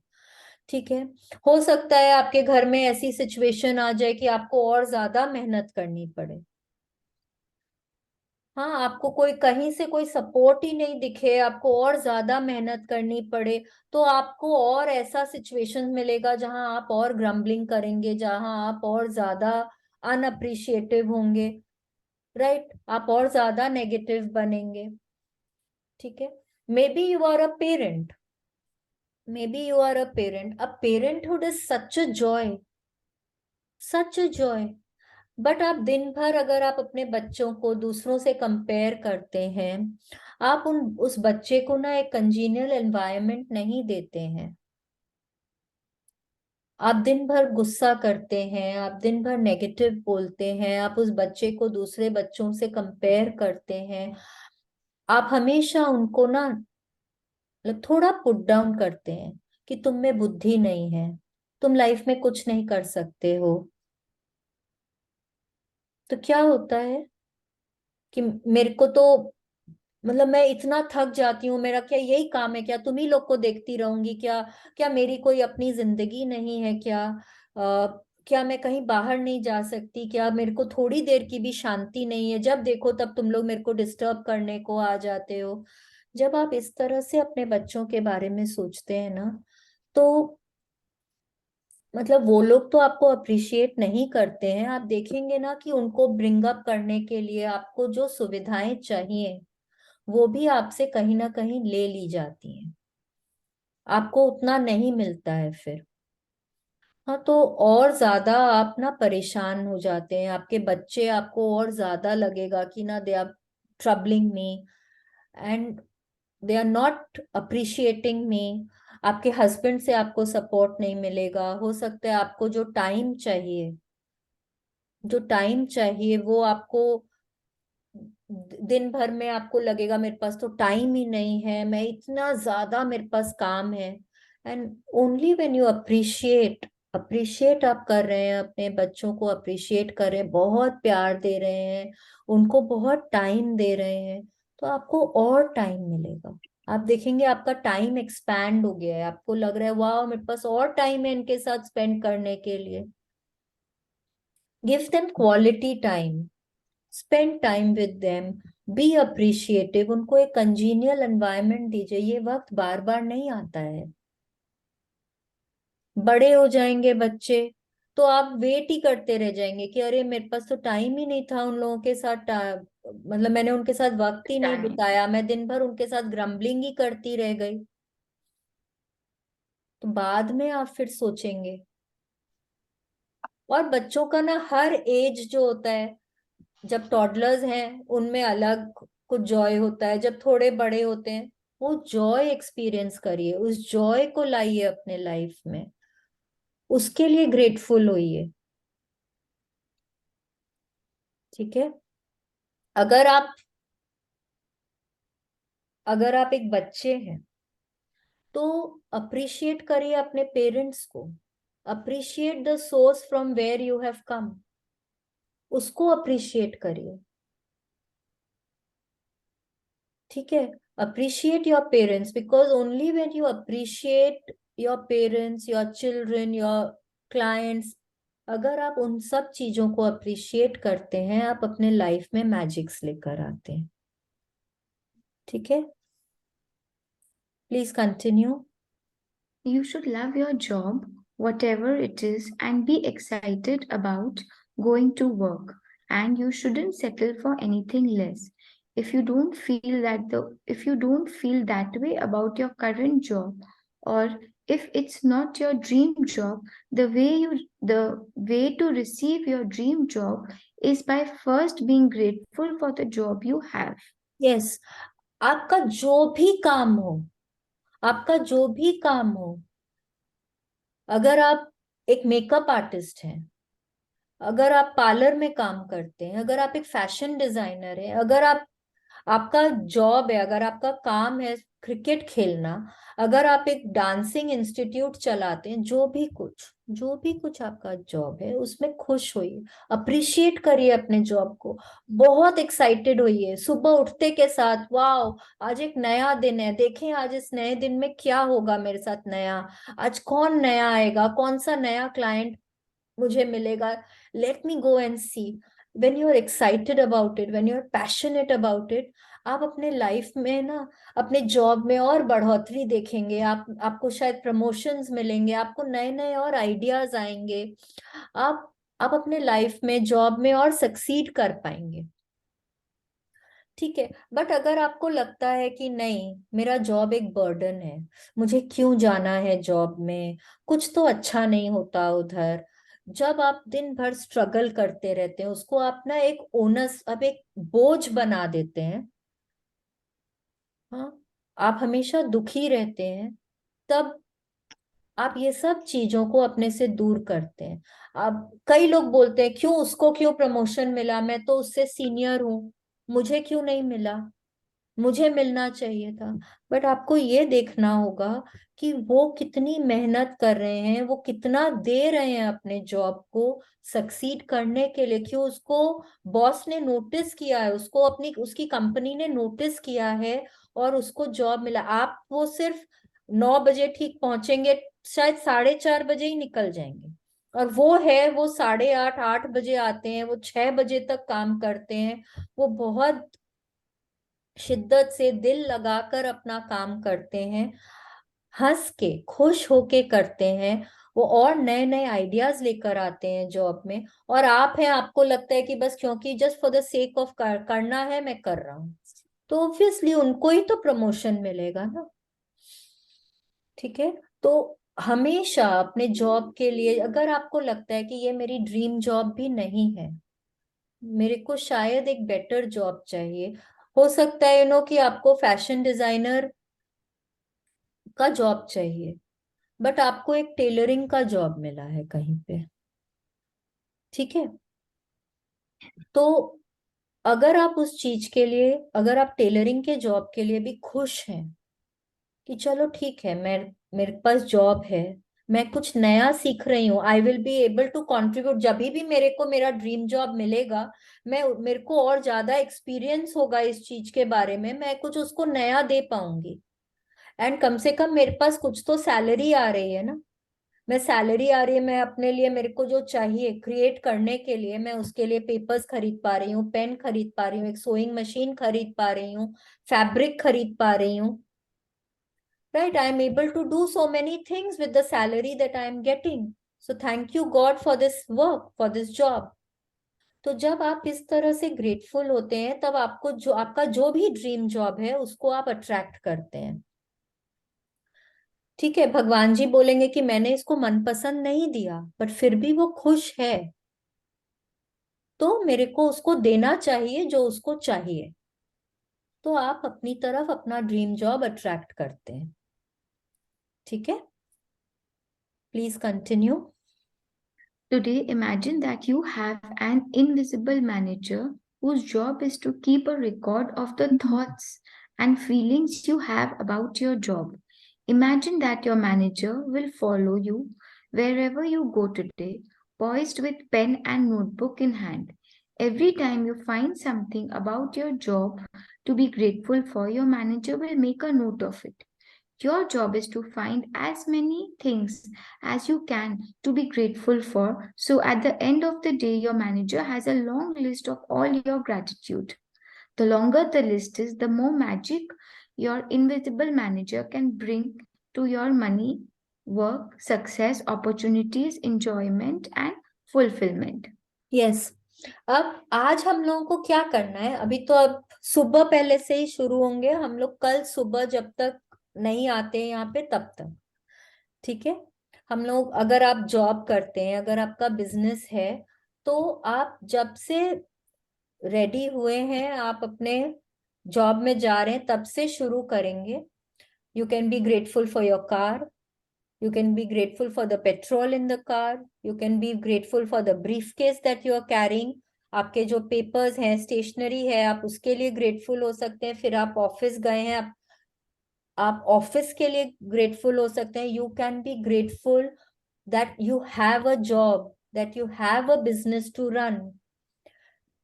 ठीक है। हो सकता है आपके घर में ऐसी सिचुएशन आ जाए कि आपको और ज्यादा मेहनत करनी पड़े। हाँ, आपको कोई कहीं से कोई सपोर्ट ही नहीं दिखे, आपको और ज्यादा मेहनत करनी पड़े, तो आपको और ऐसा सिचुएशन मिलेगा जहां आप और ग्रम्बलिंग करेंगे, जहां आप और ज्यादा अनअप्रिशिएटिव होंगे। राइट, आप और ज्यादा नेगेटिव बनेंगे। ठीक है। Maybe you are a parent, maybe you are a parent, a parenthood is such a joy, such a joy. But आप दिन भर अगर आप अपने बच्चों को दूसरों से कंपेयर करते हैं, आप उन उस बच्चे को ना एक कंजीनियल एनवायरनमेंट नहीं देते हैं। आप दिन भर गुस्सा करते हैं, आप दिन भर नेगेटिव बोलते हैं, आप उस बच्चे को दूसरे बच्चों से कंपेयर करते हैं, आप हमेशा उनको ना मतलब थोड़ा पुट डाउन करते हैं कि तुम में बुद्धि नहीं है, तुम लाइफ में कुछ नहीं कर सकते हो। तो क्या होता है कि मेरे को तो मतलब मैं इतना थक जाती हूँ, मेरा क्या यही काम है क्या, तुम ही लोग को देखती रहूंगी क्या, क्या मेरी कोई अपनी जिंदगी नहीं है क्या, क्या मैं कहीं बाहर नहीं जा सकती क्या, मेरे को थोड़ी देर की भी शांति नहीं है, जब देखो तब तुम लोग मेरे को डिस्टर्ब करने को आ जाते हो। जब आप इस तरह से अपने बच्चों के बारे में सोचते हैं ना, तो मतलब वो लोग तो आपको अप्रिशिएट नहीं करते हैं। आप देखेंगे ना कि उनको ब्रिंग अप करने के लिए आपको जो सुविधाएं चाहिए वो भी आपसे कहीं ना कहीं ले ली जाती हैं, आपको उतना नहीं मिलता है फिर। हाँ, तो और ज्यादा आप ना परेशान हो जाते हैं, आपके बच्चे आपको और ज्यादा लगेगा कि ना they are troubling me and they are not appreciating me. आपके हस्बैंड से आपको सपोर्ट नहीं मिलेगा, हो सकता है आपको जो टाइम चाहिए, जो टाइम चाहिए वो आपको दिन भर में आपको लगेगा मेरे पास तो टाइम ही नहीं है, मैं इतना ज्यादा मेरे पास काम है। And only when you appreciate, appreciate आप कर रहे हैं, अपने बच्चों को अप्रिशिएट कर रहे हैं, बहुत प्यार दे रहे हैं, उनको बहुत टाइम दे रहे हैं, तो आपको और टाइम मिलेगा। आप देखेंगे आपका टाइम एक्सपैंड हो गया है, आपको लग रहा है वाह मेरे पास और टाइम है इनके साथ स्पेंड करने के लिए। Give them quality time, spend time with them, be appreciative, उनको एक कंजीनियल एनवायरनमेंट दीजिए। ये वक्त बार बार नहीं आता है। बड़े हो जाएंगे बच्चे तो आप वेट ही करते रह जाएंगे कि अरे मेरे पास तो टाइम ही नहीं था उन लोगों के साथ मतलब मैंने उनके साथ वक्त ही नहीं Time. बिताया, मैं दिन भर उनके साथ ग्रम्बलिंग ही करती रह गई। तो बाद में आप फिर सोचेंगे। और बच्चों का ना हर एज जो होता है, जब टॉडलर्स हैं उनमें अलग कुछ जॉय होता है, जब थोड़े बड़े होते हैं वो जॉय एक्सपीरियंस करिए, उस जॉय को लाइए अपने लाइफ में, उसके लिए ग्रेटफुल होइए। ठीक है। अगर आप अगर आप एक बच्चे हैं तो अप्रिशिएट करिए अपने पेरेंट्स को, appreciate the source from where you have come, उसको अप्रिशिएट करिए। ठीक है। Appreciate your parents, because only when you appreciate your parents, your children, your clients, अगर आप उन सब चीजों को अप्रिशिएट करते हैं, आप अपने लाइफ में मैजिक्स लेकर आते हैं। ठीक है, please continue. You should love your job, whatever it is, and be excited about going to work. And you shouldn't settle for anything less. If you don't feel that way about your current job, or if it's not your dream job, the way to receive your dream job is by first being grateful for the job you have. Yes, आपका जो भी काम हो, आपका जो भी काम हो, अगर आप एक मेकअप आर्टिस्ट हैं, अगर आप पार्लर में काम करते हैं, अगर आप एक फैशन डिजाइनर हैं, अगर आप आपका जॉब है, अगर आपका काम है क्रिकेट खेलना, अगर आप एक डांसिंग इंस्टीट्यूट चलाते हैं, जो भी कुछ आपका जॉब है, उसमें खुश होइए, अप्रिशिएट करिए अपने जॉब को, बहुत एक्साइटेड होइए सुबह उठते के साथ, वाओ आज एक नया दिन है, देखें आज इस नए दिन में क्या होगा मेरे साथ नया, आज कौन नया आएगा, कौन सा नया क्लाइंट मुझे मिलेगा, let me go and see. When you are excited about it, when you are passionate about it, आप अपने लाइफ में ना, अपने जॉब में और बढ़ोतरी देखेंगे, आपको शायद प्रमोशंस मिलेंगे, आपको नए नए और आइडियाज आएंगे, आप आप अपने लाइफ में जॉब में और सक्सीड कर पाएंगे। ठीक है, बट अगर आपको लगता है कि नहीं मेरा जॉब एक बर्डन है, मुझे क्यों जाना है जॉब में, कुछ तो अच्छा नहीं होता उधर, जब आप दिन भर स्ट्रगल करते रहते हैं, उसको आप ना एक ओनस, अब एक बोझ बना देते हैं, हाँ, आप हमेशा दुखी रहते हैं, तब आप ये सब चीजों को अपने से दूर करते हैं। अब कई लोग बोलते हैं क्यों उसको क्यों प्रमोशन मिला, मैं तो उससे सीनियर हूं, मुझे क्यों नहीं मिला, मुझे मिलना चाहिए था। बट आपको ये देखना होगा कि वो कितनी मेहनत कर रहे हैं, वो कितना दे रहे हैं अपने जॉब को सक्सीड करने के लिए, क्यों उसको बॉस ने नोटिस किया है, उसको अपनी उसकी कंपनी ने नोटिस किया है और उसको जॉब मिला। आप वो सिर्फ 9 बजे ठीक पहुंचेंगे, शायद 4:30 बजे ही निकल जाएंगे, और वो 8:30 8 बजे आते हैं, वो 6 बजे तक काम करते हैं, वो बहुत शिद्दत से दिल लगाकर अपना काम करते हैं, हंस के खुश होके करते हैं, वो और नए नए आइडियाज लेकर आते हैं जॉब में, और आप हैं, आपको लगता है कि बस क्योंकि just for the sake of करना है मैं कर रहा हूँ, तो ऑब्वियसली उनको ही तो प्रमोशन मिलेगा ना। ठीक है, तो हमेशा अपने जॉब के लिए, अगर आपको लगता है कि ये मेरी ड्रीम जॉब भी नहीं है, मेरे को शायद एक बेटर जॉब चाहिए, हो सकता है कि आपको फैशन डिजाइनर का जॉब चाहिए, बट आपको एक टेलरिंग का जॉब मिला है कहीं पे। ठीक है, तो अगर आप उस चीज के लिए, अगर आप टेलरिंग के जॉब के लिए भी खुश हैं कि चलो ठीक है, मैं मेरे पास जॉब है, मैं कुछ नया सीख रही हूँ, I will be able to contribute, जब भी मेरे को मेरा ड्रीम जॉब मिलेगा, मेरे को और ज्यादा एक्सपीरियंस होगा इस चीज के बारे में, मैं कुछ उसको नया दे पाऊंगी, एंड कम से कम मेरे पास कुछ तो सैलरी आ रही है ना, मैं सैलरी आ रही है, मैं अपने लिए मेरे को जो चाहिए क्रिएट करने के लिए, मैं उसके लिए पेपर्स खरीद पा रही हूँ, पेन खरीद पा रही हूँ, एक सोइंग मशीन खरीद पा रही हूँ, फैब्रिक खरीद पा रही हूँ, right? I am able to do so many things with the salary that I am getting, so thank you God for this work, for this job. तो जब आप इस तरह से ग्रेटफुल होते हैं, तब आपको जो आपका जो भी ड्रीम जॉब है उसको आप अट्रैक्ट करते हैं। ठीक है, भगवान जी बोलेंगे कि मैंने इसको मनपसंद नहीं दिया बट फिर भी वो खुश है, तो मेरे को उसको देना चाहिए जो उसको चाहिए, तो आप अपनी तरफ अपना ड्रीम जॉब अट्रैक्ट करते हैं। ठीक है, please continue. Today, imagine that you have an invisible manager whose job is to keep a record of the thoughts and feelings you have about your job. Imagine that your manager will follow you wherever you go today, poised with pen and notebook in hand. Every time you find something about your job to be grateful for, your manager will make a note of it. Your job is to find as many things as you can to be grateful for, so at the end of the day your manager has a long list of all your gratitude. The longer the list is, the more magic your invisible manager can bring to your money, work, success, opportunities, enjoyment, and fulfillment. Yes. अब आज हम लोगों को क्या करना है, अभी तो अब सुबह पहले से ही शुरू होंगे हम लोग, कल सुबह जब तक नहीं आते हैं यहाँ पे तब तक, ठीक है। हम लोग, अगर आप जॉब करते हैं, अगर आपका बिजनेस है, तो आप जब से रेडी हुए हैं, आप अपने जॉब में जा रहे हैं, तब से शुरू करेंगे। You can be grateful for your car, you can be grateful for the petrol in the car, you can be grateful for the briefcase that you are carrying, आपके जो पेपर्स हैं, स्टेशनरी है, आप उसके लिए ग्रेटफुल हो सकते हैं। फिर आप ऑफिस गए हैं, आप ऑफिस के लिए ग्रेटफुल हो सकते हैं। You can be grateful that you have a job, that you have a business to run,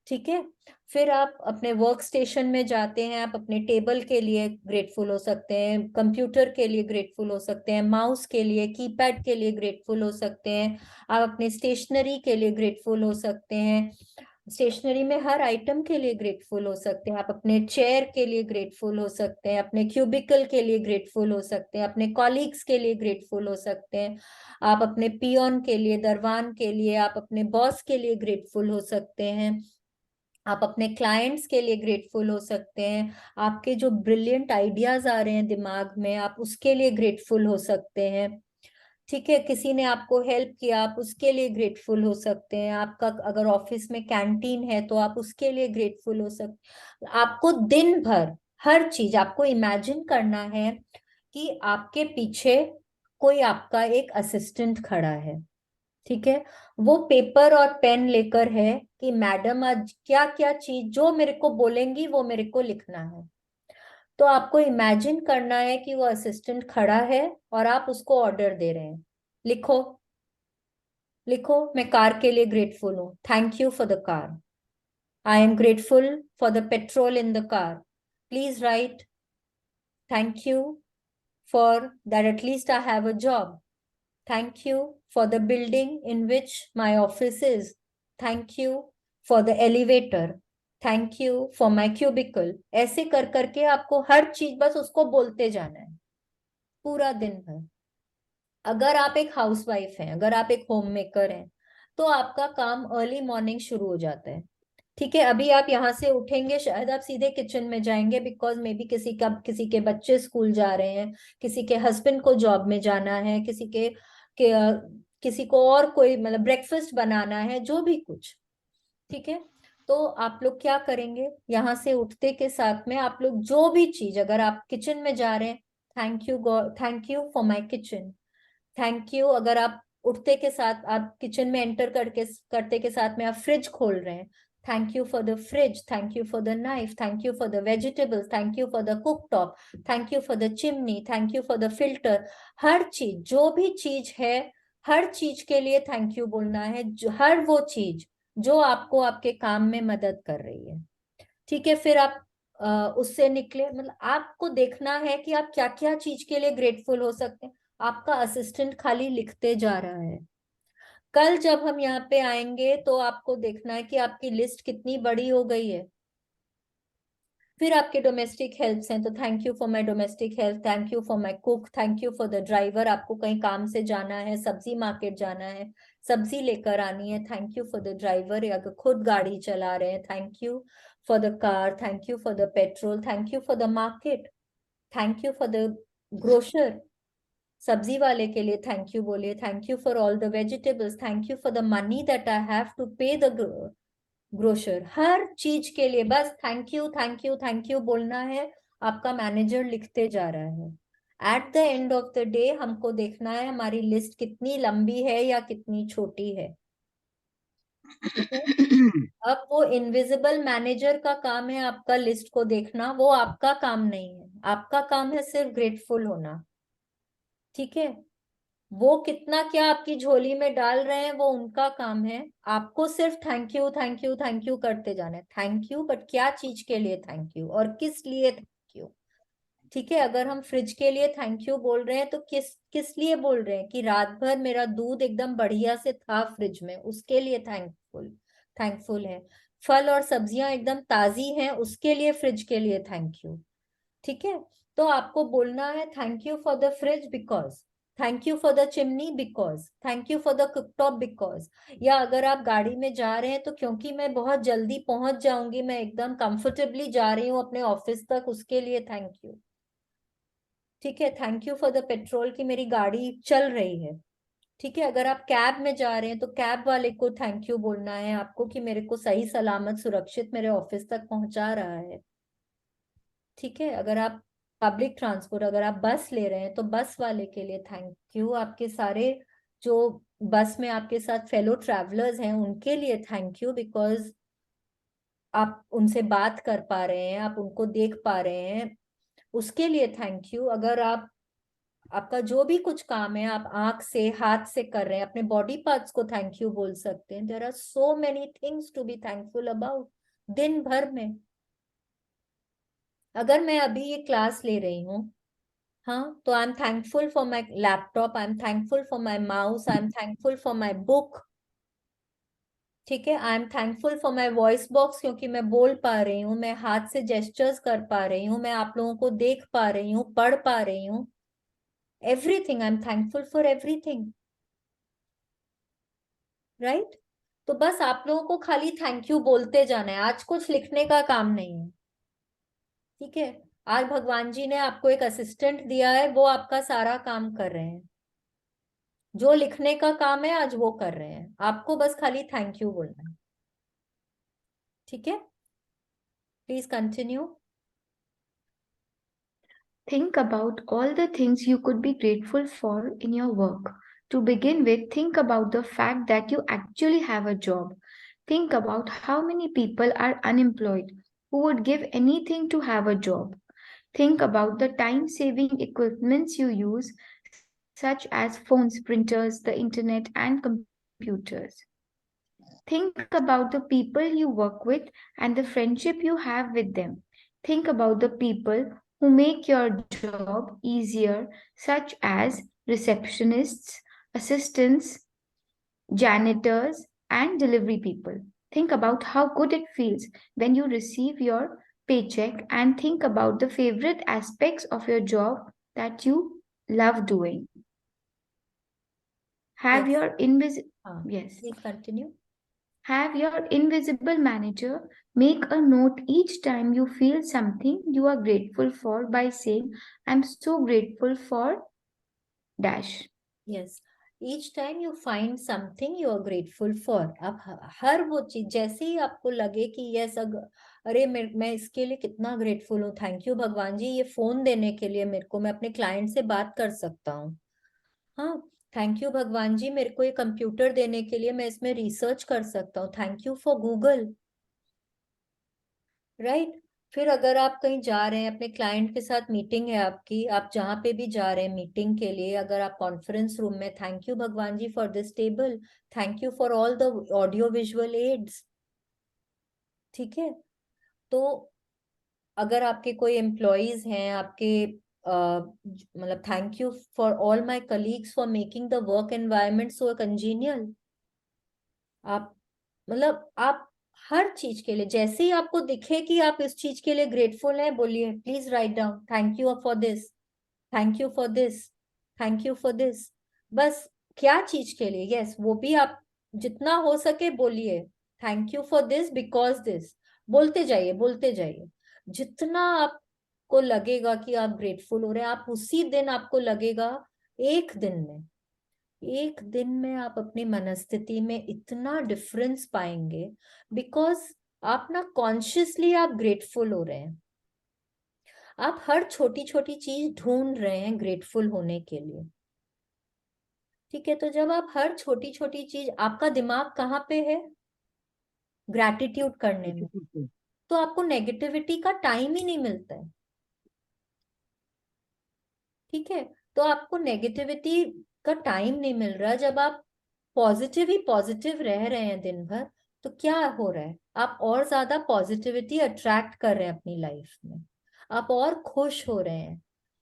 ठीक है। फिर आप अपने वर्क स्टेशन में जाते हैं, आप अपने टेबल के लिए ग्रेटफुल हो सकते हैं, कंप्यूटर के लिए ग्रेटफुल हो सकते हैं, माउस के लिए, कीपैड के लिए ग्रेटफुल हो सकते हैं, आप अपने स्टेशनरी के लिए ग्रेटफुल हो सकते हैं, स्टेशनरी में हर आइटम के लिए ग्रेटफुल हो सकते हैं, आप अपने चेयर के लिए ग्रेटफुल हो सकते हैं, अपने क्यूबिकल के लिए ग्रेटफुल हो सकते हैं, अपने कॉलीग्स के लिए ग्रेटफुल हो सकते हैं, आप अपने पियोन के लिए, दरवान के लिए, आप अपने बॉस के लिए ग्रेटफुल हो सकते हैं, आप अपने क्लाइंट्स के लिए ग्रेटफुल हो सकते हैं, आपके जो ब्रिलियंट आइडियाज आ रहे हैं दिमाग में, आप उसके लिए ग्रेटफुल हो सकते हैं, ठीक है। किसी ने आपको हेल्प किया, आप उसके लिए ग्रेटफुल हो सकते हैं। आपका अगर ऑफिस में कैंटीन है तो आप उसके लिए ग्रेटफुल हो सकते। आपको दिन भर हर चीज आपको इमेजिन करना है कि आपके पीछे कोई आपका एक असिस्टेंट खड़ा है, ठीक है। वो पेपर और पेन लेकर है कि मैडम आज क्या क्या चीज जो मेरे को बोलेंगी वो मेरे को लिखना है। तो आपको इमेजिन करना है कि वो असिस्टेंट खड़ा है और आप उसको ऑर्डर दे रहे हैं, लिखो, लिखो, मैं कार के लिए ग्रेटफुल हूँ, thank you for the car, I am grateful for the petrol in the car, please right, thank you for that at least I have a job, Thank you for the building in which my office is. Thank you for the elevator. Thank you for my cubicle. ऐसे कर करके आपको हर चीज बस उसको बोलते जाना है पूरा दिन भर। अगर आप एक हाउसवाइफ हैं, अगर आप एक होम मेकर हैं, तो आपका काम अर्ली मॉर्निंग शुरू हो जाता है, ठीक है। अभी आप यहाँ से उठेंगे, शायद आप सीधे किचन में जाएंगे, बिकॉज मे बी किसी के बच्चे स्कूल जा रहे हैं, किसी के हस्बैंड को जॉब में जाना है, किसी को और कोई मतलब ब्रेकफास्ट बनाना है, जो भी कुछ, ठीक है। तो आप लोग क्या करेंगे, यहाँ से उठते के साथ में आप लोग जो भी चीज, अगर आप किचन में जा रहे हैं, thank you God, thank you for my kitchen, thank you. अगर आप उठते के साथ, आप किचन में एंटर करके करते के साथ में आप फ्रिज खोल रहे हैं, thank you for the fridge, thank you for the knife, thank you for the vegetables, thank you for the cooktop, thank you for the chimney, thank you for the filter. हर चीज, जो भी चीज है, हर चीज के लिए thank you बोलना है, हर वो चीज जो आपको आपके काम में मदद कर रही है, ठीक है। फिर आप उससे निकले, मतलब आपको देखना है कि आप क्या क्या चीज के लिए ग्रेटफुल हो सकते हैं। आपका असिस्टेंट खाली लिखते जा रहा है। कल जब हम यहाँ पे आएंगे तो आपको देखना है कि आपकी लिस्ट कितनी बड़ी हो गई है। फिर आपके डोमेस्टिक हेल्प हैं, तो thank you for my domestic help, thank you for my cook, thank you for the driver, आपको कहीं काम से जाना है, सब्जी मार्केट जाना है, सब्जी लेकर आनी है, thank you for the driver, या अगर खुद गाड़ी चला रहे हैं, thank you for the car, thank you for the petrol, thank you for the market, thank you for the grocer, सब्जी वाले के लिए थैंक यू बोलिए, thank you for all the vegetables, thank you for the money that I have to pay the grocer. हर चीज के लिए बस thank you, thank you, thank you बोलना है। आपका मैनेजर लिखते जा रहा है। At the end of the day हमको देखना है हमारी लिस्ट कितनी लंबी है या कितनी छोटी है, ठीक है। अब वो इनविजिबल मैनेजर का काम है आपका लिस्ट को देखना, वो आपका काम नहीं है। आपका काम है सिर्फ ग्रेटफुल होना, ठीक है। वो कितना क्या आपकी झोली में डाल रहे हैं वो उनका काम है, आपको सिर्फ thank you, thank you, thank you करते जाना है। थैंक यू, बट क्या चीज के लिए थैंक यू और किस लिए थैंक यू, ठीक है, अगर हम फ्रिज के लिए थैंक यू बोल रहे हैं तो किस किस लिए बोल रहे हैं कि रात भर मेरा दूध एकदम बढ़िया से था फ्रिज में, उसके लिए थैंकफुल थैंकफुल है। फल और सब्जियां एकदम ताजी हैं, उसके लिए फ्रिज के लिए थैंक यू। ठीक है, तो आपको बोलना है thank you for the fridge because, thank you for the chimney because, thank you for the cooktop because. या अगर आप गाड़ी में जा रहे हैं तो क्योंकि मैं बहुत जल्दी पहुंच जाऊंगी, मैं एकदम कंफर्टेबली जा रही हूँ अपने ऑफिस तक, उसके लिए थैंक यू। ठीक है, thank you for the petrol की मेरी गाड़ी चल रही है। ठीक है, अगर आप कैब में जा रहे हैं तो कैब वाले को थैंक यू बोलना है आपको कि मेरे को सही सलामत सुरक्षित मेरे ऑफिस तक पहुंचा रहा है। ठीक है, अगर आप पब्लिक ट्रांसपोर्ट, अगर आप बस ले रहे हैं तो बस वाले के लिए थैंक यू। आपके सारे जो बस में आपके साथ फेलो ट्रैवलर्स हैं उनके लिए थैंक यू, बिकॉज आप उनसे बात कर पा रहे हैं, आप उनको देख पा रहे हैं, उसके लिए थैंक यू। अगर आप आपका जो भी कुछ काम है आप आंख से हाथ से कर रहे हैं, अपने बॉडी पार्ट्स को थैंक यू बोल सकते हैं। There are so many things to be thankful about दिन भर में। अगर मैं अभी ये क्लास ले रही हूँ, हाँ, तो I am thankful for my laptop, I am thankful for my mouse, I am thankful for my book. ठीक है, I am thankful for my voice box क्योंकि मैं बोल पा रही हूँ, मैं हाथ से जेस्चर्स कर पा रही हूँ, मैं आप लोगों को देख पा रही हूँ, पढ़ पा रही हूँ। Everything, I am thankful for everything, right. तो बस आप लोगों को खाली थैंक यू बोलते जाना है, आज कुछ लिखने का काम नहीं है। ठीक है, आज भगवान जी ने आपको एक असिस्टेंट दिया है, वो आपका सारा काम कर रहे हैं। जो लिखने का काम है आज वो कर रहे हैं, आपको बस खाली थैंक यू बोलना है। ठीक है, please continue. Think about all the things you could be grateful for in your work. To begin with, think about the fact that you actually have a job. Think about how many people are unemployed who would give anything to have a job. Think about the time saving equipments you use, such as phones, printers, the internet, and computers. Think about the people you work with and the friendship you have with them. Think about the people who make your job easier, such as receptionists, assistants, janitors, and delivery people. Think about how good it feels when you receive your paycheck, and think about the favorite aspects of your job that you love doing. Have yes, your हाँ, yes. Please continue. Have your invisible manager make a note each time you feel something you are grateful for by saying, I'm so grateful for dash. Yes, each time you find something you are grateful for, आप हर वो चीज जैसे ही आपको लगे कि yes, अरे मैं इसके लिए कितना ग्रेटफुल हूँ, थैंक यू भगवान जी ये फोन देने के लिए मेरे को, मैं अपने क्लाइंट से बात कर सकता हूँ। हाँ, थैंक यू भगवान जी मेरे को ये कंप्यूटर देने के लिए, मैं इसमें रिसर्च कर सकता हूँ, thank you for Google, right. फिर अगर आप कहीं जा रहे हैं, अपने क्लाइंट के साथ मीटिंग है आपकी, आप जहां पे भी जा रहे हैं मीटिंग के लिए, अगर आप कॉन्फ्रेंस रूम में, थैंक यू भगवान जी for this table, thank you for all the audio visual aids. ठीक है, तो अगर आपके कोई एम्प्लॉयज हैं आपके, मतलब thank you for all my colleagues for making the work environment so congenial. आप मतलब आप हर चीज के लिए, जैसे ही आपको दिखे कि आप इस चीज के लिए ग्रेटफुल हैं, बोलिए please write down thank you for this, thank you for this, thank you for this. बस क्या चीज के लिए, यस, वो भी आप जितना हो सके बोलिए, thank you for this because this, बोलते जाइए बोलते जाइए। जितना आपको लगेगा कि आप ग्रेटफुल हो रहे हैं, आप उसी दिन आपको लगेगा, एक दिन में, एक दिन में आप अपनी मनस्थिति में इतना डिफरेंस पाएंगे, बिकॉज आप ना कॉन्शियसली आप ग्रेटफुल हो रहे हैं, आप हर छोटी छोटी चीज ढूंढ रहे हैं ग्रेटफुल होने के लिए। ठीक है, तो जब आप हर छोटी छोटी चीज, आपका दिमाग कहाँ पे है, ग्रैटिट्यूड करने में, तो आपको नेगेटिविटी का टाइम ही नहीं मिलता है। ठीक है, तो आपको नेगेटिविटी का टाइम नहीं मिल रहा, जब आप पॉजिटिव ही पॉजिटिव रह रहे हैं दिन भर, तो क्या हो रहा है, आप और ज्यादा पॉजिटिविटी अट्रैक्ट कर रहे हैं अपनी लाइफ में। आप और खुश हो रहे हैं।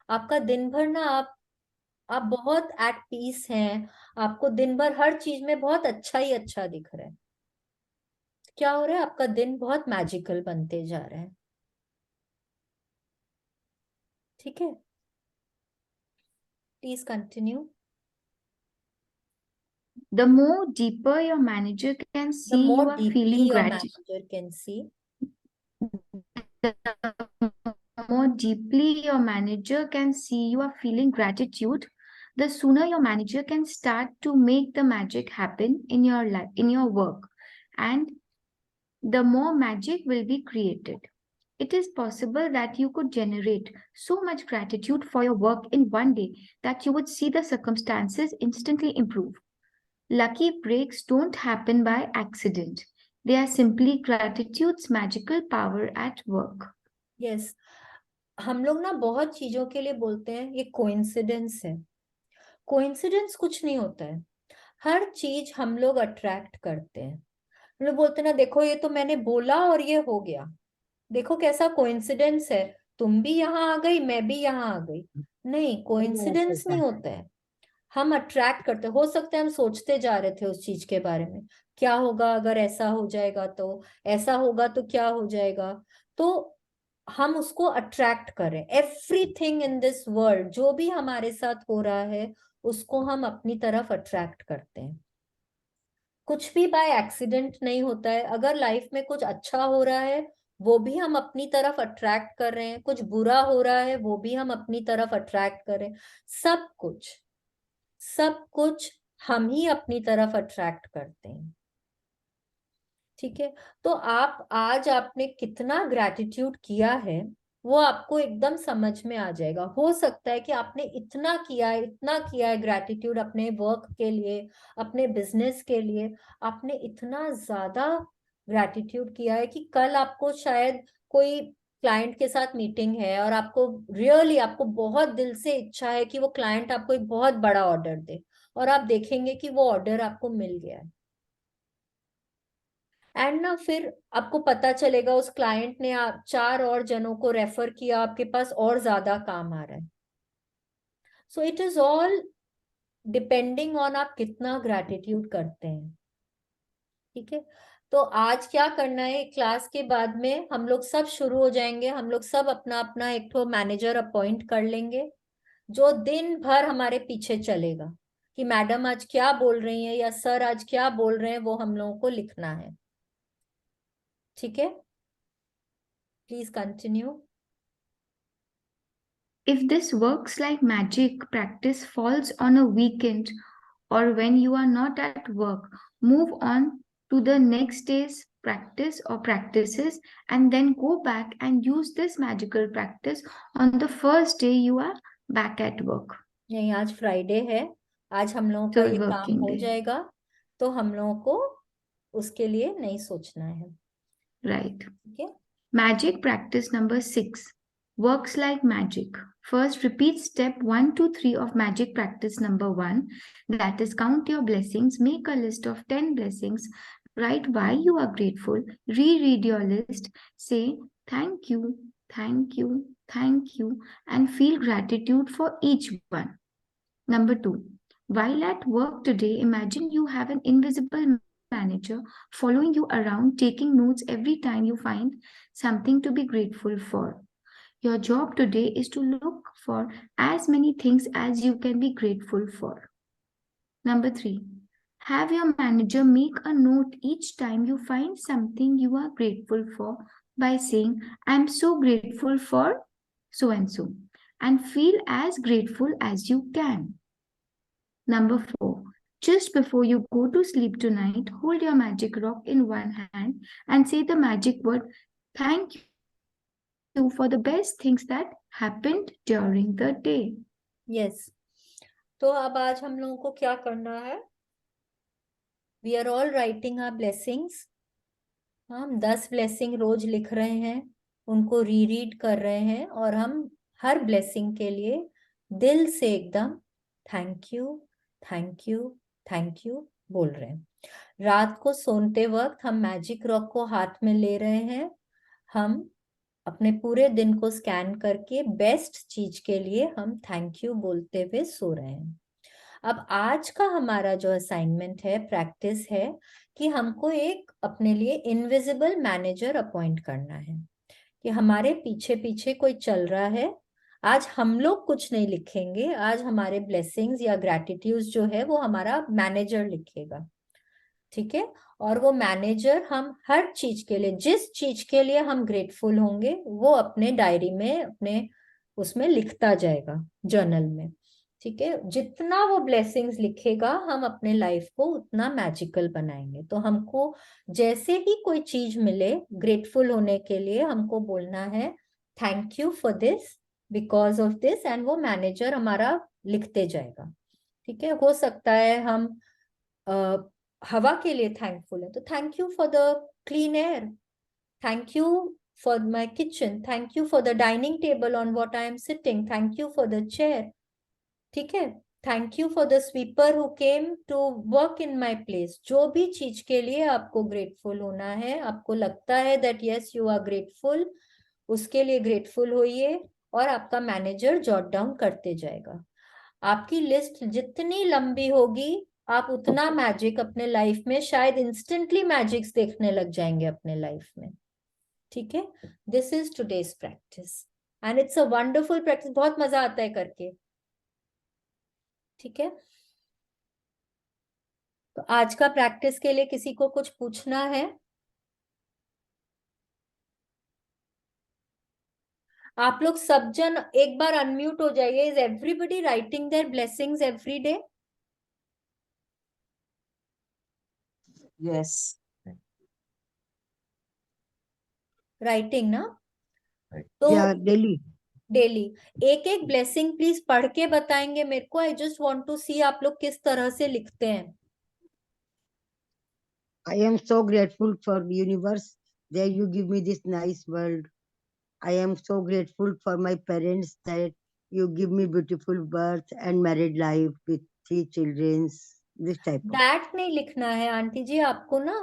आपका दिन भर ना आप बहुत एट पीस हैं। आपको दिन भर हर चीज में बहुत अच्छा ही अच्छा दिख रहा है। क्या हो रहा है, आपका दिन बहुत मैजिकल बनते जा रहा है। ठीक है, please continue. The more deeper your manager can the see more you are deeply feeling your gratitude, manager can see. the more deeply your manager can see you are feeling gratitude, the sooner your manager can start to make the magic happen in your life, in your work, and the more magic will be created. It is possible that you could generate so much gratitude for your work in one day that you would see the circumstances instantly improve. Lucky breaks don't happen by accident. They are simply gratitude's magical power at work. Yes, हम लोग ना बहुत चीजों के लिए बोलते हैं ये कोइंसिडेंस है। कोइंसिडेंस कुछ नहीं होता है। हर चीज हम लोग अट्रैक्ट करते हैं। हम लोग बोलते हैं ना, देखो ये तो मैंने बोला और ये हो गया, देखो कैसा कोइंसिडेंस है, तुम भी यहाँ आ गई मैं भी यहाँ आ गई। नहीं, कोइंसिडेंस नहीं होता है। हम अट्रैक्ट करते, हो सकता है हम सोचते जा रहे थे उस चीज के बारे में, क्या होगा अगर ऐसा हो जाएगा, तो ऐसा होगा तो क्या हो जाएगा। तो हम उसको अट्रैक्ट करें। एवरीथिंग इन दिस वर्ल्ड जो भी हमारे साथ हो रहा है उसको हम अपनी तरफ अट्रैक्ट करते हैं। कुछ भी बाय एक्सीडेंट नहीं होता है। अगर लाइफ में कुछ अच्छा हो रहा है वो भी हम अपनी तरफ अट्रैक्ट कर रहे हैं, कुछ बुरा हो रहा है वो भी हम अपनी तरफ अट्रैक्ट कर रहे हैं। सब कुछ, सब कुछ हम ही अपनी तरफ अट्रैक्ट करते हैं। ठीक है, तो आप आज आपने कितना ग्रैटिट्यूड किया है वो आपको एकदम समझ में आ जाएगा। हो सकता है कि आपने इतना किया है ग्रैटिट्यूड अपने वर्क के लिए, अपने बिजनेस के लिए। आपने इतना ज्यादा ग्रैटिट्यूड किया है कि कल आपको शायद कोई क्लाइंट के साथ मीटिंग है और आपको रियली आपको बहुत दिल से इच्छा है कि वो क्लाइंट आपको एक बहुत बड़ा ऑर्डर दे, और आप देखेंगे कि वो ऑर्डर आपको मिल गया है। एंड ना फिर आपको पता चलेगा उस क्लाइंट ने आप 4 और जनों को रेफर किया, आपके पास और ज्यादा काम आ रहा है। So it is all depending on आप कितना ग्रैटिट्यूड करते हैं। ठीक है, तो आज क्या करना है, क्लास के बाद में हम लोग सब शुरू हो जाएंगे। हम लोग सब अपना अपना एक तो मैनेजर अपॉइंट कर लेंगे जो दिन भर हमारे पीछे चलेगा कि मैडम आज क्या बोल रही है या सर आज क्या बोल रहे हैं, वो हम लोगों को लिखना है। ठीक है, please continue. If this works like magic, practice falls on a weekend or when you are not at work, move on to the next day's practice or practices and then go back and use this magical practice on the first day you are back at work. नहीं, आज Friday है, आज हम लोगों का Third ये काम working हो day. जाएगा। तो हम लोगों को उसके लिए नहीं सोचना है। Right. ठीक है, Magic practice number 6 works like magic. First, repeat step 1 to 3 of magic practice number 1, that is, count your blessings, make a list of 10 blessings, write why you are grateful, reread your list, say thank you, thank you, thank you, and feel gratitude for each one. Number 2, while at work today, imagine you have an invisible manager following you around, taking notes every time you find something to be grateful for. Your job today is to look for as many things as you can be grateful for. Number 3, have your manager make a note each time you find something you are grateful for by saying, I'm so grateful for so and so, and feel as grateful as you can. Number 4, just before you go to sleep tonight, hold your magic rock in one hand and say the magic word, thank you for the best things that happened during the day. Yes. तो अब आज हम लोगों को क्या करना है, we are all writing our blessings. हम 10 ब्लेसिंग रोज लिख रहे हैं, उनको रीरीड कर रहे हैं, और हम हर ब्लेसिंग के लिए दिल से एकदम thank you, thank you, thank you बोल रहे हैं। रात को सोते वक्त हम मैजिक रॉक को हाथ में ले रहे हैं। हम अपने पूरे दिन को स्कैन करके बेस्ट चीज के लिए हम थैंक यू बोलते हुए सो रहे हैं। अब आज का हमारा जो असाइनमेंट है, प्रैक्टिस है, कि हमको एक अपने लिए इनविजिबल मैनेजर अपॉइंट करना है, कि हमारे पीछे पीछे कोई चल रहा है। आज हम लोग कुछ नहीं लिखेंगे, आज हमारे ब्लेसिंग्स या ग्रैटिट्यूड जो है वो हमारा मैनेजर लिखेगा। ठीक है। और वो मैनेजर हम हर चीज के लिए, जिस चीज के लिए हम ग्रेटफुल होंगे, वो अपने डायरी में, अपने उसमें लिखता जाएगा, जर्नल में। ठीक है। जितना वो ब्लेसिंग्स लिखेगा, हम अपने लाइफ को उतना मैजिकल बनाएंगे। तो हमको जैसे ही कोई चीज मिले ग्रेटफुल होने के लिए, हमको बोलना है thank you for this, because of this, and वो मैनेजर हमारा लिखते जाएगा। ठीक है। हो सकता है हम हवा के लिए थैंकफुल है, तो thank you for the clean air, thank you for my kitchen, thank you for the dining table on what I am sitting, thank you for the chair. ठीक है। Thank you for the sweeper who came to work in my place. जो भी चीज के लिए आपको grateful होना है, आपको लगता है that yes you are grateful, उसके लिए ग्रेटफुल होइए, और आपका मैनेजर जॉट डाउन करते जाएगा। आपकी लिस्ट जितनी लंबी होगी, आप उतना मैजिक अपने लाइफ में, शायद इंस्टेंटली मैजिक्स देखने लग जाएंगे अपने लाइफ में। ठीक है। This is today's practice and it's a wonderful practice, बहुत मजा आता है करके। ठीक है। तो आज का प्रैक्टिस के लिए किसी को कुछ पूछना है? आप लोग सब जन एक बार अनम्यूट हो जाइए। Is everybody writing their blessings every day? Yes. Writing ना? तो Yeah, Delhi. डेली एक एक ब्लेसिंग प्लीज पढ़ के बताएंगे मेरे को। आई जस्ट वांट टू सी आप लोग किस तरह से लिखते हैं। I am so grateful for the universe that you give me this nice world. I am so grateful for my parents that you give me beautiful birth and married life with 3 children. This type of. That नहीं लिखना है aunty जी आपको ना।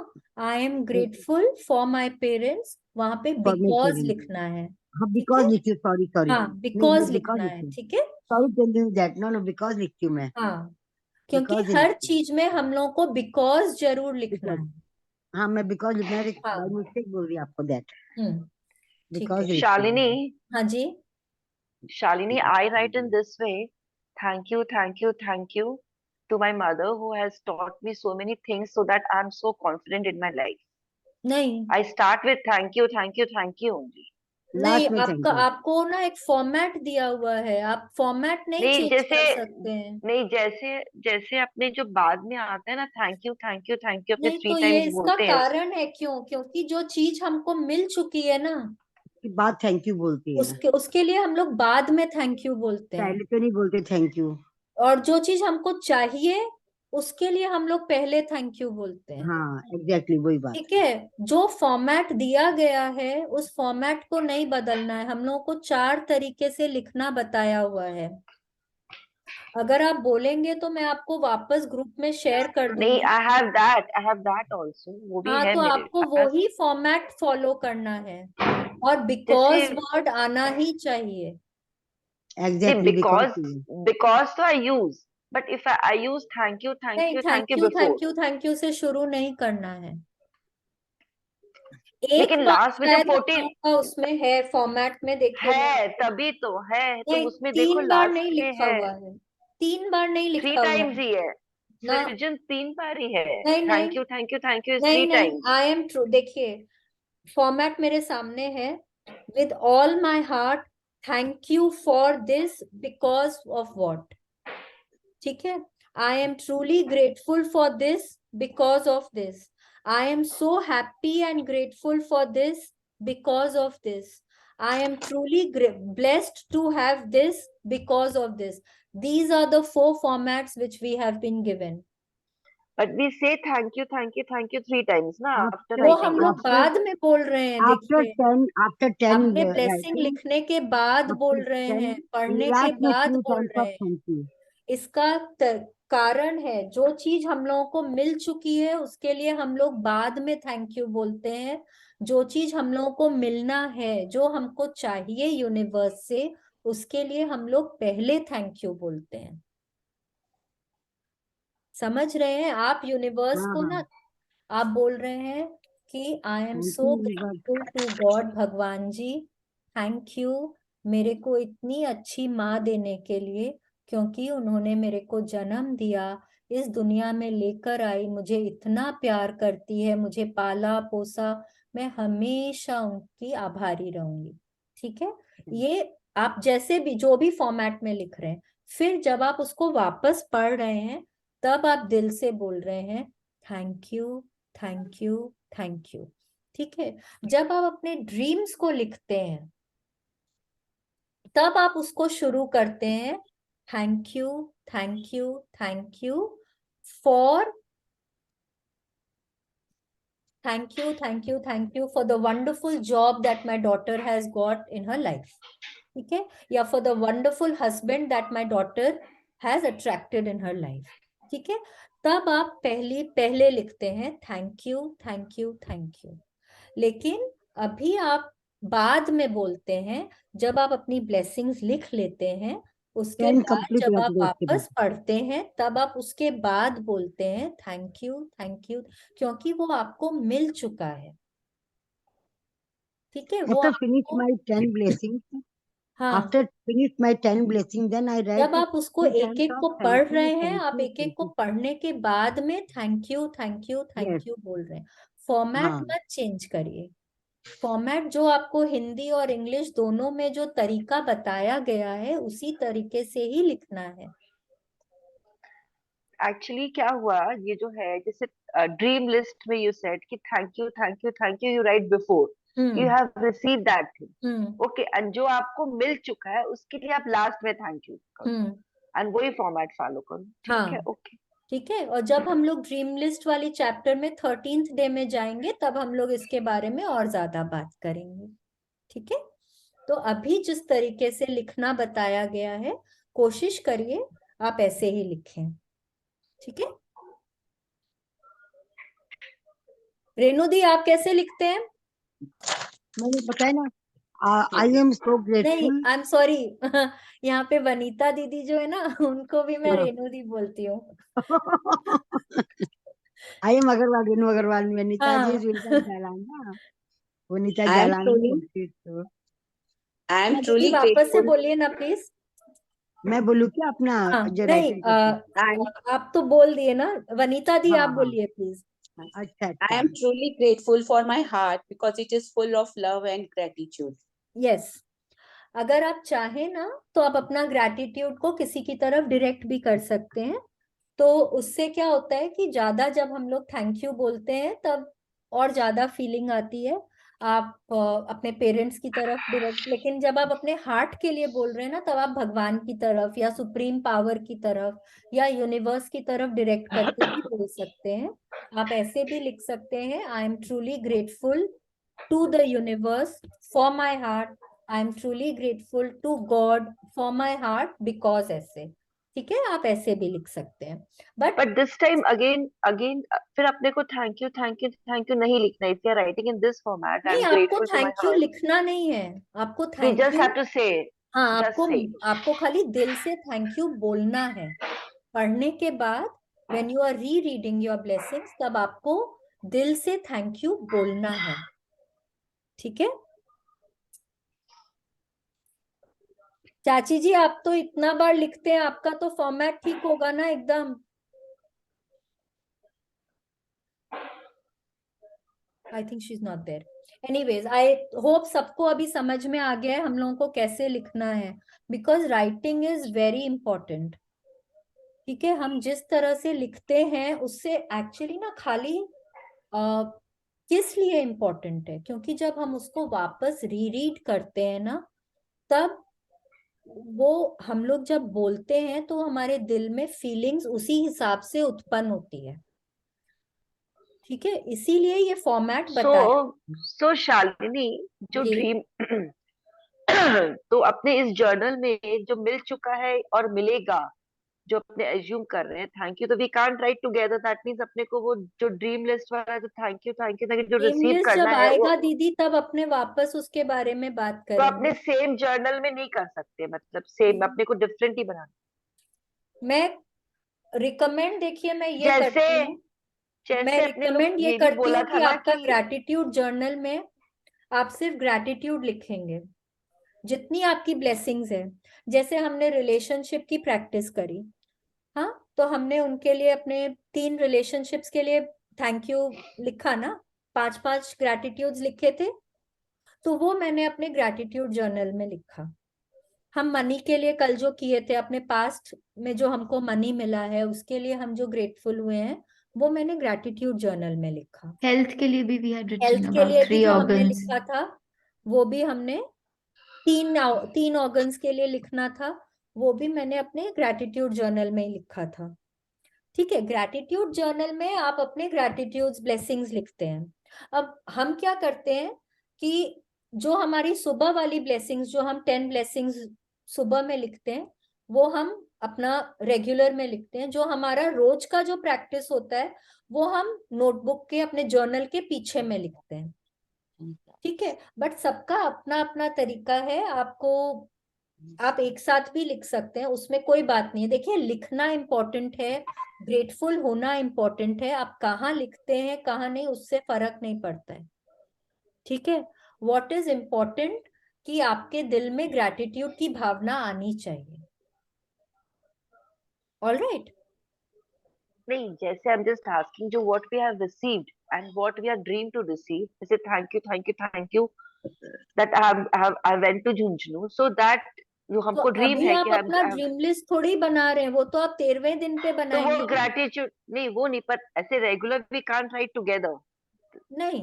I am grateful for my parents, वहां पे For my because parents. लिखना है। हाँ, ठीक because है। लिखी हूँ, sorry. हाँ, नहीं, बिकॉज because लिखना है। लिखी हूँ. ठीक है। Sorry telling you that. No, because लिखती हूँ मैं. हाँ, क्योंकि Because हर लिखती हूँ. चीज में हम लोगों को बिकॉज जरूर लिखना Because. है। हाँ, मैं because लिखना है, हाँ। by mistake बोल रही आपको that. ठीक Because है। लिखती हूँ. Shalini, हाँ जी। Shalini, I write in this way, thank you, thank you, thank you to my mother who has taught me so many things so that I'm so confident in my life. नहीं I start with thank you, thank you, thank you only. नहीं, Last में आपका thank you. आपको ना एक format दिया हुआ है, आप फॉर्मेट नहीं नहीं चेंज जैसे कर सकते हैं। नहीं जैसे जैसे अपने जो बाद में आता है ना thank you thank you thank you अपने नहीं, थ्री तो ये टाइम्स इसका बोलते हैं कारण है क्यों? क्योंकि जो चीज हमको मिल चुकी है ना, की बात थैंक यू बोलती है. उसके लिए हम लोग बाद में थैंक यू बोलते हैं। पहले तो नहीं बोलते थैंक यू. और जो चीज हमको चाहिए, उसके लिए हम लोग पहले थैंक यू बोलते हैं। हाँ, एग्जैक्टली वही बात. ठीक है। जो फॉर्मेट दिया गया है, उस फॉर्मेट को नहीं बदलना है। हम लोगों को 4 तरीके से लिखना बताया हुआ है। अगर आप बोलेंगे तो मैं आपको वापस ग्रुप में शेयर कर नहीं दूंगी। आई हैव दैट आल्सो वो भी हाँ, है तो मेरे आपको पास वही फॉर्मेट फॉलो करना है, और जैसे बिकॉज वर्ड आना ही चाहिए। नहीं एग्जैक्टली बिकॉज. बिकॉज तो I use but if I use नहीं, thank you before thank you से शुरू नहीं करना है। एक लेकिन बार लास्ट में जब शायद हम 14 लोगों का उसमें है फॉर्मेट में, देखिए मैं। है तभी तो है तुम नहीं, उसमें देखो 3 बार नहीं लास्ट में लिखा है हुआ है। 3 बार नहीं थ्री लिखा हुआ टाइम्स है ही है ना। सृजन 3 बार ही है नहीं नहीं थैंक यू इज नहीं थ्री नहीं, टाइम्स आई एम ट्रू। देखिए, फॉर्मेट मेरे सामने है। With all my heart, thank you for this, because of what. ठीक है। आई am truly grateful for this, because of this. I am so happy and grateful for this, because of this. I am truly blessed to have this, because of this. These are the 4 formats which we have been given. But we say thank you 3 times ना after वो हम writing लोग it बाद में बोल रहे हैं, after देखिए। 10 आफ्टर 10 आपने ब्लेसिंग राइटिंग लिखने के बाद आफ्टर बोल रहे 10 हैं, पढ़ने के लास्ट में बाद 2 बोल टाइम्स रहे ऑफ हैं। Thank you. इसका कारण है, जो चीज हम लोगों को मिल चुकी है उसके लिए हम लोग बाद में थैंक यू बोलते हैं। जो चीज हम लोगों को मिलना है, जो हमको चाहिए यूनिवर्स से, उसके लिए हम लोग पहले थैंक यू बोलते हैं। समझ रहे हैं आप? यूनिवर्स हाँ को हाँ। ना आप बोल रहे हैं कि I am thank so you universe. Grateful to God, भगवान जी थैंक यू मेरे को इतनी अच्छी माँ देने के लिए, क्योंकि उन्होंने मेरे को जन्म दिया, इस दुनिया में लेकर आई, मुझे इतना प्यार करती है, मुझे पाला पोसा, मैं हमेशा उनकी आभारी रहूंगी। ठीक है? ये आप जैसे भी जो भी फॉर्मेट में लिख रहे हैं, फिर जब आप उसको वापस पढ़ रहे हैं तब आप दिल से बोल रहे हैं thank you, thank you, thank you. ठीक है? जब आप अपने ड्रीम्स को लिखते हैं तब आप उसको शुरू करते हैं thank you, thank you, thank you for, thank you, thank you, thank you for the wonderful job that my daughter has got in her life. ठीक है? या for the wonderful husband that my daughter has attracted in her life. ठीक है? तब आप पहले लिखते हैं thank you, thank you, thank you. लेकिन अभी आप बाद में बोलते हैं, जब आप अपनी ब्लेसिंग्स लिख लेते हैं, उसके 10 बाद कंप्लीट जब रख आप दो उसके बाद। वापस पढ़ते हैं तब आप उसके बाद बोलते हैं थैंक यू, थैंक यू, क्योंकि वो आपको मिल चुका है। ठीक है? वो After finish आपको, my 10 blessings, हाँ, after finish my 10 blessings, then I write जब आप उसको two एक times एक of को पढ़ रहे हैं, thank आप you, एक एक thank को you. पढ़ने के बाद में thank you, thank you, Yes, thank you बोल रहे हैं। फॉर्मेट हाँ। मत चेंज करिए। फॉर्मेट जो आपको हिंदी और इंग्लिश दोनों में जो तरीका बताया गया है उसी तरीके से ही लिखना है। एक्चुअली क्या हुआ, ये जो है जैसे ड्रीम लिस्ट में यू सेड कि thank you, thank you, thank you, you right before you hmm. Have receive that thing. Hmm. Okay, and जो आपको मिल चुका है उसके लिए आप लास्ट में थैंक यू करो, हम्म। एंड वही फॉर्मेट फॉलो करो। ठीक है, हाँ, ओके। ठीक है। और जब हम लोग ड्रीम लिस्ट वाली चैप्टर में 13th डे में जाएंगे तब हम लोग इसके बारे में और ज्यादा बात करेंगे। ठीक है? तो अभी जिस तरीके से लिखना बताया गया है, कोशिश करिए आप ऐसे ही लिखें। ठीक है? रेणु दी, आप कैसे लिखते हैं? मैंने बताया ना, आई एम सो नहीं, ग्रेटफुल। आई एम सॉरी यहाँ पे वनीता दीदी जो है ना, उनको भी मैं हाँ। रेणु दी बोलती हूँ। आई एम अग्रवाल, रेनू अग्रवाल, वनिता जी हाँ इज विनीता जालान ना, Vanita I am Jalan truly, बोलती है तो। I am हाँ, दीदी truly वापस से grateful. बोलिए ना प्लीज। मैं बोलूँ क्या अपना हाँ, जो नहीं, राइटिंग करती हूँ? आप तो बोल दिए ना। वनीता दी हाँ आप हाँ। बोलिए प्लीज। अच्छा I अच्छा। am truly grateful for my heart because it is full of love and gratitude. Yes, अगर आप चाहें ना तो आप अपना ग्रैटिट्यूड को किसी की तरफ डायरेक्ट भी कर सकते हैं। तो उससे क्या होता है कि ज्यादा जब हम लोग थैंक यू बोलते हैं तब और ज्यादा फीलिंग आती है। आप अपने पेरेंट्स की तरफ डायरेक्ट, लेकिन जब आप अपने हार्ट के लिए बोल रहे हैं ना तब आप भगवान की तरफ या सुप्रीम पावर की तरफ या यूनिवर्स की तरफ डायरेक्ट करके भी बोल सकते हैं। आप ऐसे भी लिख सकते हैं I am truly grateful to the universe for my heart, I am truly grateful to God for my heart because, ऐसे। ठीक है? आप ऐसे भी लिख सकते हैं। But but this time again again फिर अपने को thank you, thank you, thank you नहीं लिखना। If you are writing in this format, I नहीं, एम आपको grateful to my thank you heart, लिखना नहीं है। आपको we thank just you, have to say, हाँ, जस्ट आपको से। आपको खाली दिल से थैंक यू बोलना है। पढ़ने के बाद व्हेन यू आर री रीडिंग योर ब्लेसिंग्स तब आपको दिल से थैंक यू बोलना है। ठीक है? चाची जी, आप तो इतना बार लिखते हैं, आपका तो फॉर्मेट ठीक होगा ना एकदम? I think she is not there. Anyways, I hope सबको अभी समझ में आ गया है हम लोगों को कैसे लिखना है, because writing is very important. ठीक है? हम जिस तरह से लिखते हैं उससे एक्चुअली ना खाली किस लिए इम्पोर्टेंट है, क्योंकि जब हम उसको वापस रीरीड करते हैं ना तब वो हम लोग जब बोलते हैं तो हमारे दिल में फीलिंग्स उसी हिसाब से उत्पन्न होती है। ठीक है? इसीलिए ये फॉर्मेट सो बताया। सो शालिनी, जो जी। ड्रीम तो अपने इस जर्नल में जो मिल चुका है और मिलेगा, जो अपने एज्यूम कर रहे हैं थैंक यू, तो we can't write together, that means अपने को वो जो ड्रीम लिस्ट वाला जो थैंक यू जो ड्रीम रिसीव लिस्ट करना जब है वो आएगा दीदी तब अपने वापस उसके बारे में बात तो अपने करेंगे। सेम जर्नल में नहीं कर सकते, मतलब सेम अपने को डिफरेंट ही बनाना। मैं रिकमेंड, देखिए मैं ये जैसे करती हूँ, मैं जैसे अपने लोग रिकमेंड ये ये भी करती बोला हूँ था कि ना आपका कि ग्रैटिट्यूड जर्नल में आप सिर्फ ग्रैटिट्यूड लिखेंगे, जितनी आपकी ब्लेसिंग्स है। जैसे हमने रिलेशनशिप की प्रैक्टिस करी, हाँ, तो हमने उनके लिए अपने 3 रिलेशनशिप्स के लिए थैंक यू लिखा ना, 5-5 ग्रैटिट्यूड्स लिखे थे, तो वो मैंने अपने ग्रैटिट्यूड जर्नल में लिखा। हम मनी के लिए कल जो किए थे, अपने पास्ट में जो हमको मनी मिला है उसके लिए हम जो ग्रेटफुल हुए हैं, वो मैंने ग्रैटिट्यूड जर्नल में लिखा। Health के लिए भी we had हेल्थ written के about लिए भी 3 जो हमने organs. लिखा था, वो भी हमने 3 ऑर्गन्स के लिए लिखना था, वो भी मैंने अपने ग्रैटिट्यूड जर्नल में ही लिखा था। ठीक है, ग्रैटिट्यूड जर्नल में आप अपने ग्रैटिट्यूड्स ब्लेसिंग्स लिखते हैं। अब हम क्या करते हैं कि जो हमारी सुबह वाली ब्लेसिंग्स, जो हम 10 ब्लेसिंग्स सुबह में लिखते हैं, वो हम अपना रेगुलर में लिखते हैं। जो हमारा रोज का जो प्रैक्टिस होता है वो हम नोटबुक के अपने जर्नल के पीछे में लिखते हैं। ठीक है, बट सबका अपना अपना तरीका है। आपको, आप एक साथ भी लिख सकते हैं, उसमें कोई बात नहीं है। देखिए, लिखना इम्पोर्टेंट है, ग्रेटफुल होना इम्पोर्टेंट है। आप कहाँ लिखते हैं कहाँ नहीं, उससे फर्क नहीं पड़ता है। ठीक है, व्हाट इज इम्पोर्टेंट कि आपके दिल में ग्रैटिट्यूड की भावना आनी चाहिए। All right. नहीं, जैसे आई एम जस्ट आस्किंग जो what we have received and what we are dream to receive, जैसे thank you that I went to Jhunjhunu, so that जो तो हमको ड्रीम अभी है आप कि अपना ड्रीम लिस्ट थोड़ी बना रहे हैं, वो तो आप 13वें दिन पे तो वो बनाएंगे ना। ग्रैटिट्यूड नहीं, वो नहीं, पर ऐसे regular we can't write together, नहीं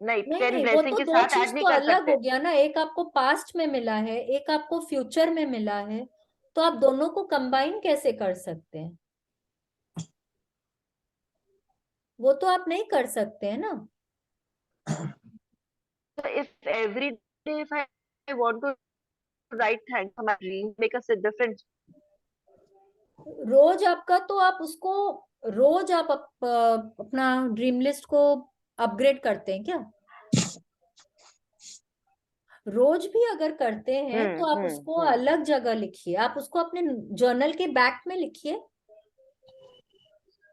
नहीं नहीं 10 नहीं, वो ब्लेसिंग तो के दो साथ चीज ऐड नहीं तो कर अलग हो सकते। गया ना। एक आपको पास्ट में मिला है, एक आपको फ्यूचर में मिला है, तो आप दोनों को कंबाइन कैसे कर सकते हैं? वो तो आप नहीं कर सकते हैं ना। So if every day if I want to write thanks for my dream, make a difference. रोज आपका तो आप उसको, रोज आप अपना ड्रीम लिस्ट को अपग्रेड करते हैं क्या? रोज भी अगर करते हैं तो आप उसको अलग जगह लिखिए, आप उसको अपने जर्नल के बैक में लिखिए,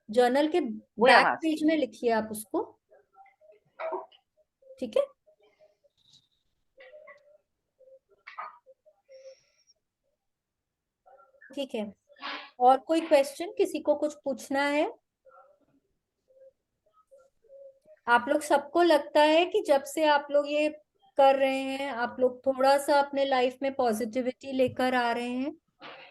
जर्नल के वो I am back page asking. में लिखिए आप उसको। ठीक है, ठीक है। और कोई क्वेश्चन, किसी को कुछ पूछना है? आप लोग सबको लगता है कि जब से आप लोग ये कर रहे हैं, आप लोग थोड़ा सा अपने लाइफ में पॉजिटिविटी लेकर आ रहे हैं,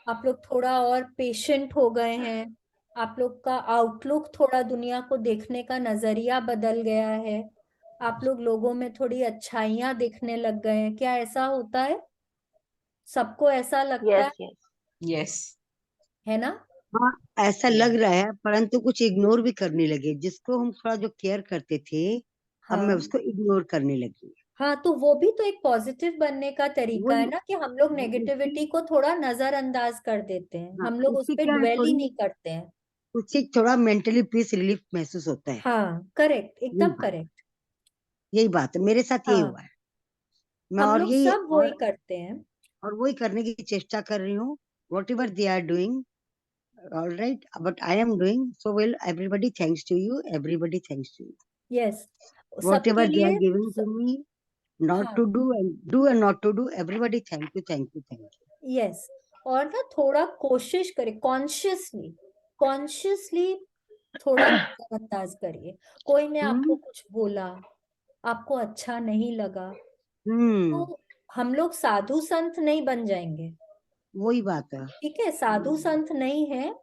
आप लोग थोड़ा और पेशेंट हो गए हैं, आप लोग का आउटलुक, थोड़ा दुनिया को देखने का नजरिया बदल गया है, आप लोग लोगों में थोड़ी अच्छाइयां देखने लग गए हैं। क्या ऐसा होता है? सबको ऐसा लगता यस यस Yes. है ना? हाँ, ऐसा लग रहा है, परंतु कुछ इग्नोर भी करने लगे। जिसको हम थोड़ा जो केयर करते थे, अब मैं हाँ उसको इग्नोर करने लगी। हाँ, तो वो भी तो एक पॉजिटिव बनने का तरीका है वही ना, कि हम लोग उससे नेगेटिविटी को थोड़ा नजरअंदाज कर देते हैं, हाँ, हम लोग उस उससे पे क्या है, ड्वेल ही थोड़ी नहीं करते हैं। उससे थोड़ा मेंटली पीस रिलीफ महसूस होता है। हाँ, करेक्ट, यही एकदम बात करेक्ट। यही बात है, मेरे साथ यही हाँ, हुआ है। मैं हम और लोग यही सब वही करते हैं। और वही करने की चेष्टा कर रही हूँ। Whatever they are doing, all right, but I am doing so well. Everybody thanks to you, everybody thanks to you. Yes, what सबके एवर दे आर लिए। गिविंग टू मी, not हाँ, to do and not to do, everybody thank you, thank you, thank you. Yes. और ना थोड़ा कोशिश करें, consciously, consciously थोड़ा नजरअंदाज करिए। कोई ने आपको हम्म कुछ बोला, आपको अच्छा नहीं लगा, हम्म तो हम लोग साधु संत नहीं बन जाएंगे। वही बात है। ठीक है, साधु संत नहीं है,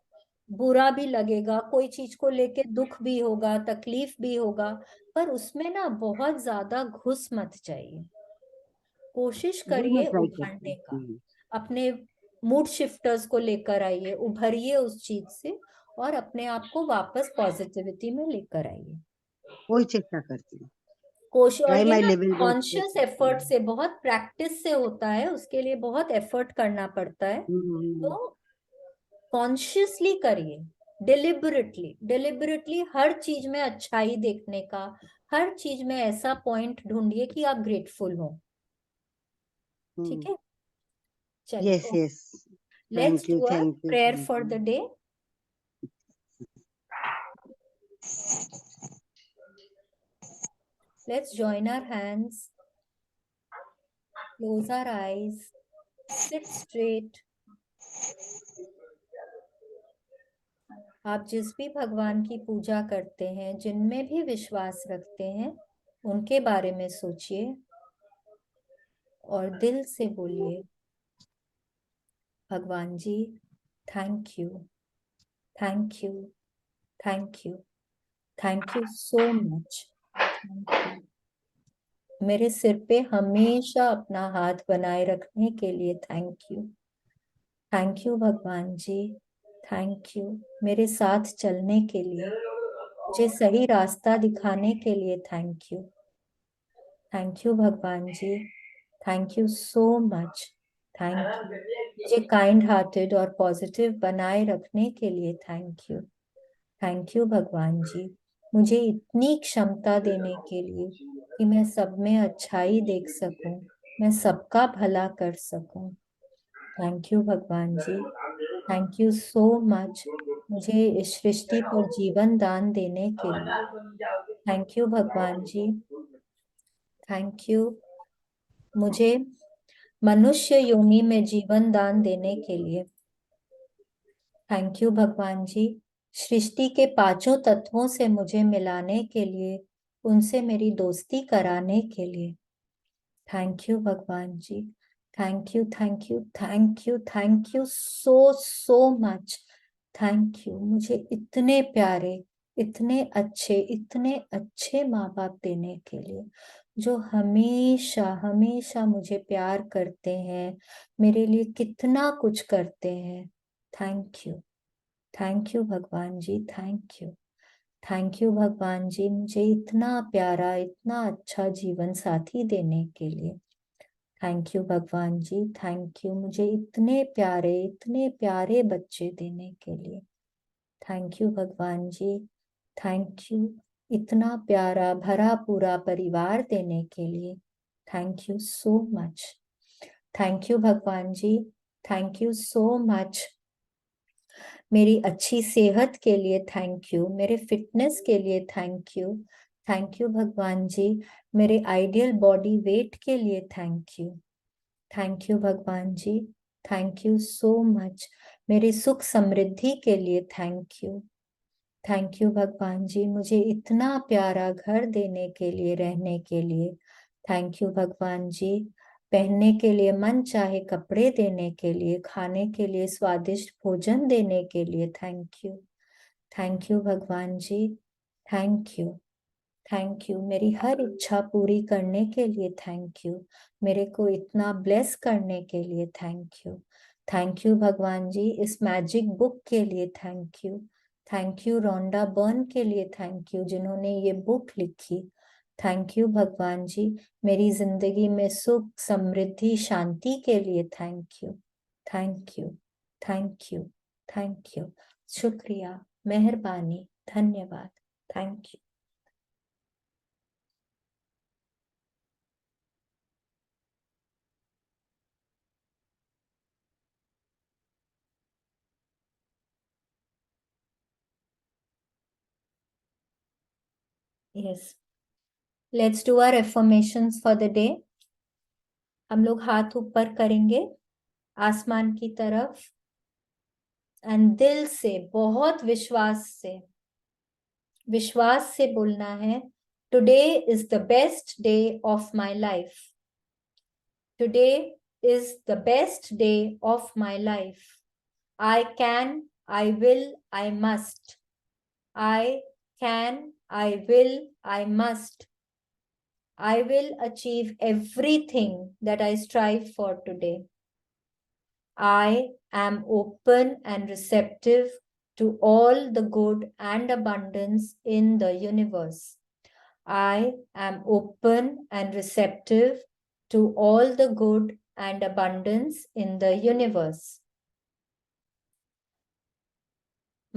बुरा भी लगेगा, कोई चीज को लेके दुख भी होगा, तकलीफ भी होगा, पर उसमें ना बहुत ज्यादा घुस मत जाइए। कोशिश वही मैं करिए ट्राई करती उभरने का, हूँ। अपने मूड शिफ्टर्स को लेकर आइए, उभरिए उस चीज से, और अपने आप को वापस पॉजिटिविटी में लेकर आइए। वही चेष्टा करती हूँ। कोशिश, और ट्राई ये माई ना लेवल कॉन्शियस बेस्ट। एफर्ट से, बहुत प्रैक्टिस से होता है, उसके लिए बहुत एफर्ट करना पड़ता है। तो कॉन्शियसली करिए, डिलिबरेटली हर चीज में अच्छाई देखने का, हर चीज में ऐसा पॉइंट ढूंढिए कि आप ग्रेटफुल हो। ठीक है, चलिए, Yes, yes. Let's Thank you, do a thank you, prayer thank for the you. Day. Let's join our hands, close our eyes, sit straight. आप जिस भी भगवान की पूजा करते हैं, जिनमें भी विश्वास रखते हैं, उनके बारे में सोचिए और दिल से बोलिए, भगवान जी, thank you, thank you, thank you, thank you so much. Thank you. मेरे सिर पे हमेशा अपना हाथ बनाए रखने के लिए थैंक यू। थैंक यू भगवान जी, थैंक यू। मेरे साथ चलने के लिए, मुझे सही रास्ता दिखाने के लिए थैंक यू। थैंक यू भगवान जी, thank you so much. Thank you. मुझे काइंड हार्टेड और पॉजिटिव बनाए रखने के लिए थैंक यू। थैंक यू भगवान जी, मुझे इतनी क्षमता देने के लिए कि मैं सब में अच्छाई देख सकूं, मैं सबका भला कर सकूं। थैंक यू भगवान जी, थैंक यू सो मच मुझे इस सृष्टि पर जीवन दान देने के लिए। थैंक यू भगवान जी, थैंक यू मुझे मनुष्य योनि में जीवन दान देने के लिए। थैंक यू भगवान जी, सृष्टि के पांचों तत्वों से मुझे मिलाने के लिए, उनसे मेरी दोस्ती कराने के लिए। थैंक यू भगवान जी, thank you, thank you, thank you, thank you so much. Thank you मुझे इतने प्यारे, इतने अच्छे माँ बाप देने के लिए, जो हमेशा हमेशा मुझे प्यार करते हैं, मेरे लिए कितना कुछ करते हैं। थैंक यू, थैंक यू भगवान जी, थैंक यू। थैंक यू भगवान जी, मुझे इतना प्यारा, इतना अच्छा जीवन साथी देने के लिए। थैंक यू भगवान जी, थैंक यू मुझे इतने प्यारे बच्चे देने के लिए। थैंक यू भगवान जी, थैंक यू इतना प्यारा भरा पूरा परिवार देने के लिए। Thank you so much. Thank you भगवान जी, थैंक यू सो मच मेरी अच्छी सेहत के लिए थैंक यू, मेरे फिटनेस के लिए थैंक यू। थैंक यू भगवान जी, मेरे आइडियल बॉडी वेट के लिए थैंक यू। थैंक यू भगवान जी, थैंक यू सो मच मेरी सुख समृद्धि के लिए थैंक यू। थैंक यू भगवान जी, मुझे इतना प्यारा घर देने के लिए, रहने के लिए। थैंक यू भगवान जी, पहनने के लिए मन चाहे कपड़े देने के लिए, खाने के लिए स्वादिष्ट भोजन देने के लिए थैंक यू। थैंक यू भगवान जी, थैंक यू, थैंक यू मेरी हर इच्छा पूरी करने के लिए थैंक यू, मेरे को इतना ब्लेस करने के लिए थैंक यू। थैंक यू भगवान जी, इस मैजिक बुक के लिए thank you. Thank you Rhonda Byrne के लिए थैंक यू, जिन्होंने ये बुक लिखी। थैंक यू भगवान जी, मेरी जिंदगी में सुख समृद्धि शांति के लिए thank you. Thank you, thank you, thank you. शुक्रिया, मेहरबानी, धन्यवाद। Thank you. Yes, let's do our affirmations for the day. हम लोग हाथ ऊपर करेंगे आसमान की तरफ एंड दिल से, बहुत विश्वास से बोलना है, today is the best day of my life. Today is the best day of my life. I can, I will, I must. I can, I will, I must. I will achieve everything that I strive for today. I am open and receptive to all the good and abundance in the universe. I am open and receptive to all the good and abundance in the universe.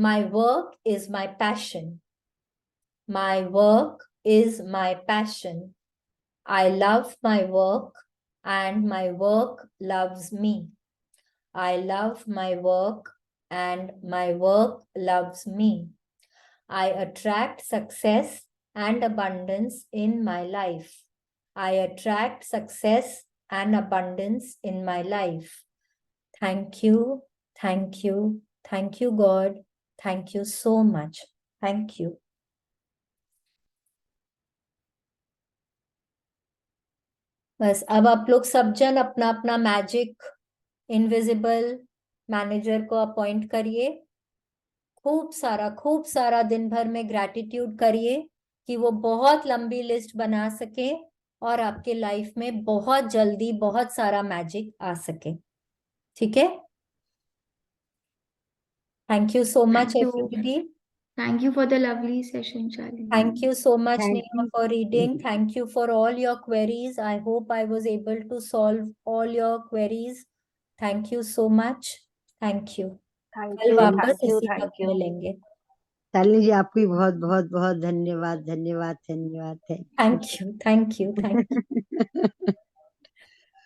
My work is my passion. My work is my passion. I love my work and my work loves me. I love my work and my work loves me. I attract success and abundance in my life. I attract success and abundance in my life. Thank you, thank you, thank you, God. Thank you so much. Thank you. बस अब आप लोग सब जन अपना अपना magic invisible manager को appoint करिए. खूब सारा दिन भर में ग्रैटिट्यूड करिए कि वो बहुत लंबी लिस्ट बना सके और आपके लाइफ में बहुत जल्दी बहुत सारा मैजिक आ सके. ठीक है? Thank you so much Thank you. Everybody. Thank you for the lovely session, Shalini. Thank you so much, Thank Neha, you. for reading. Thank you for all your queries. I hope I was able to solve all your queries. Thank you so much. Thank you. Thank कल you, वापस thank you, इसी thank वक्त you. मिलेंगे. शालिनी जी आपको भी बहुत बहुत बहुत धन्यवाद धन्यवाद धन्यवाद. Thank you. Thank you. Thank you.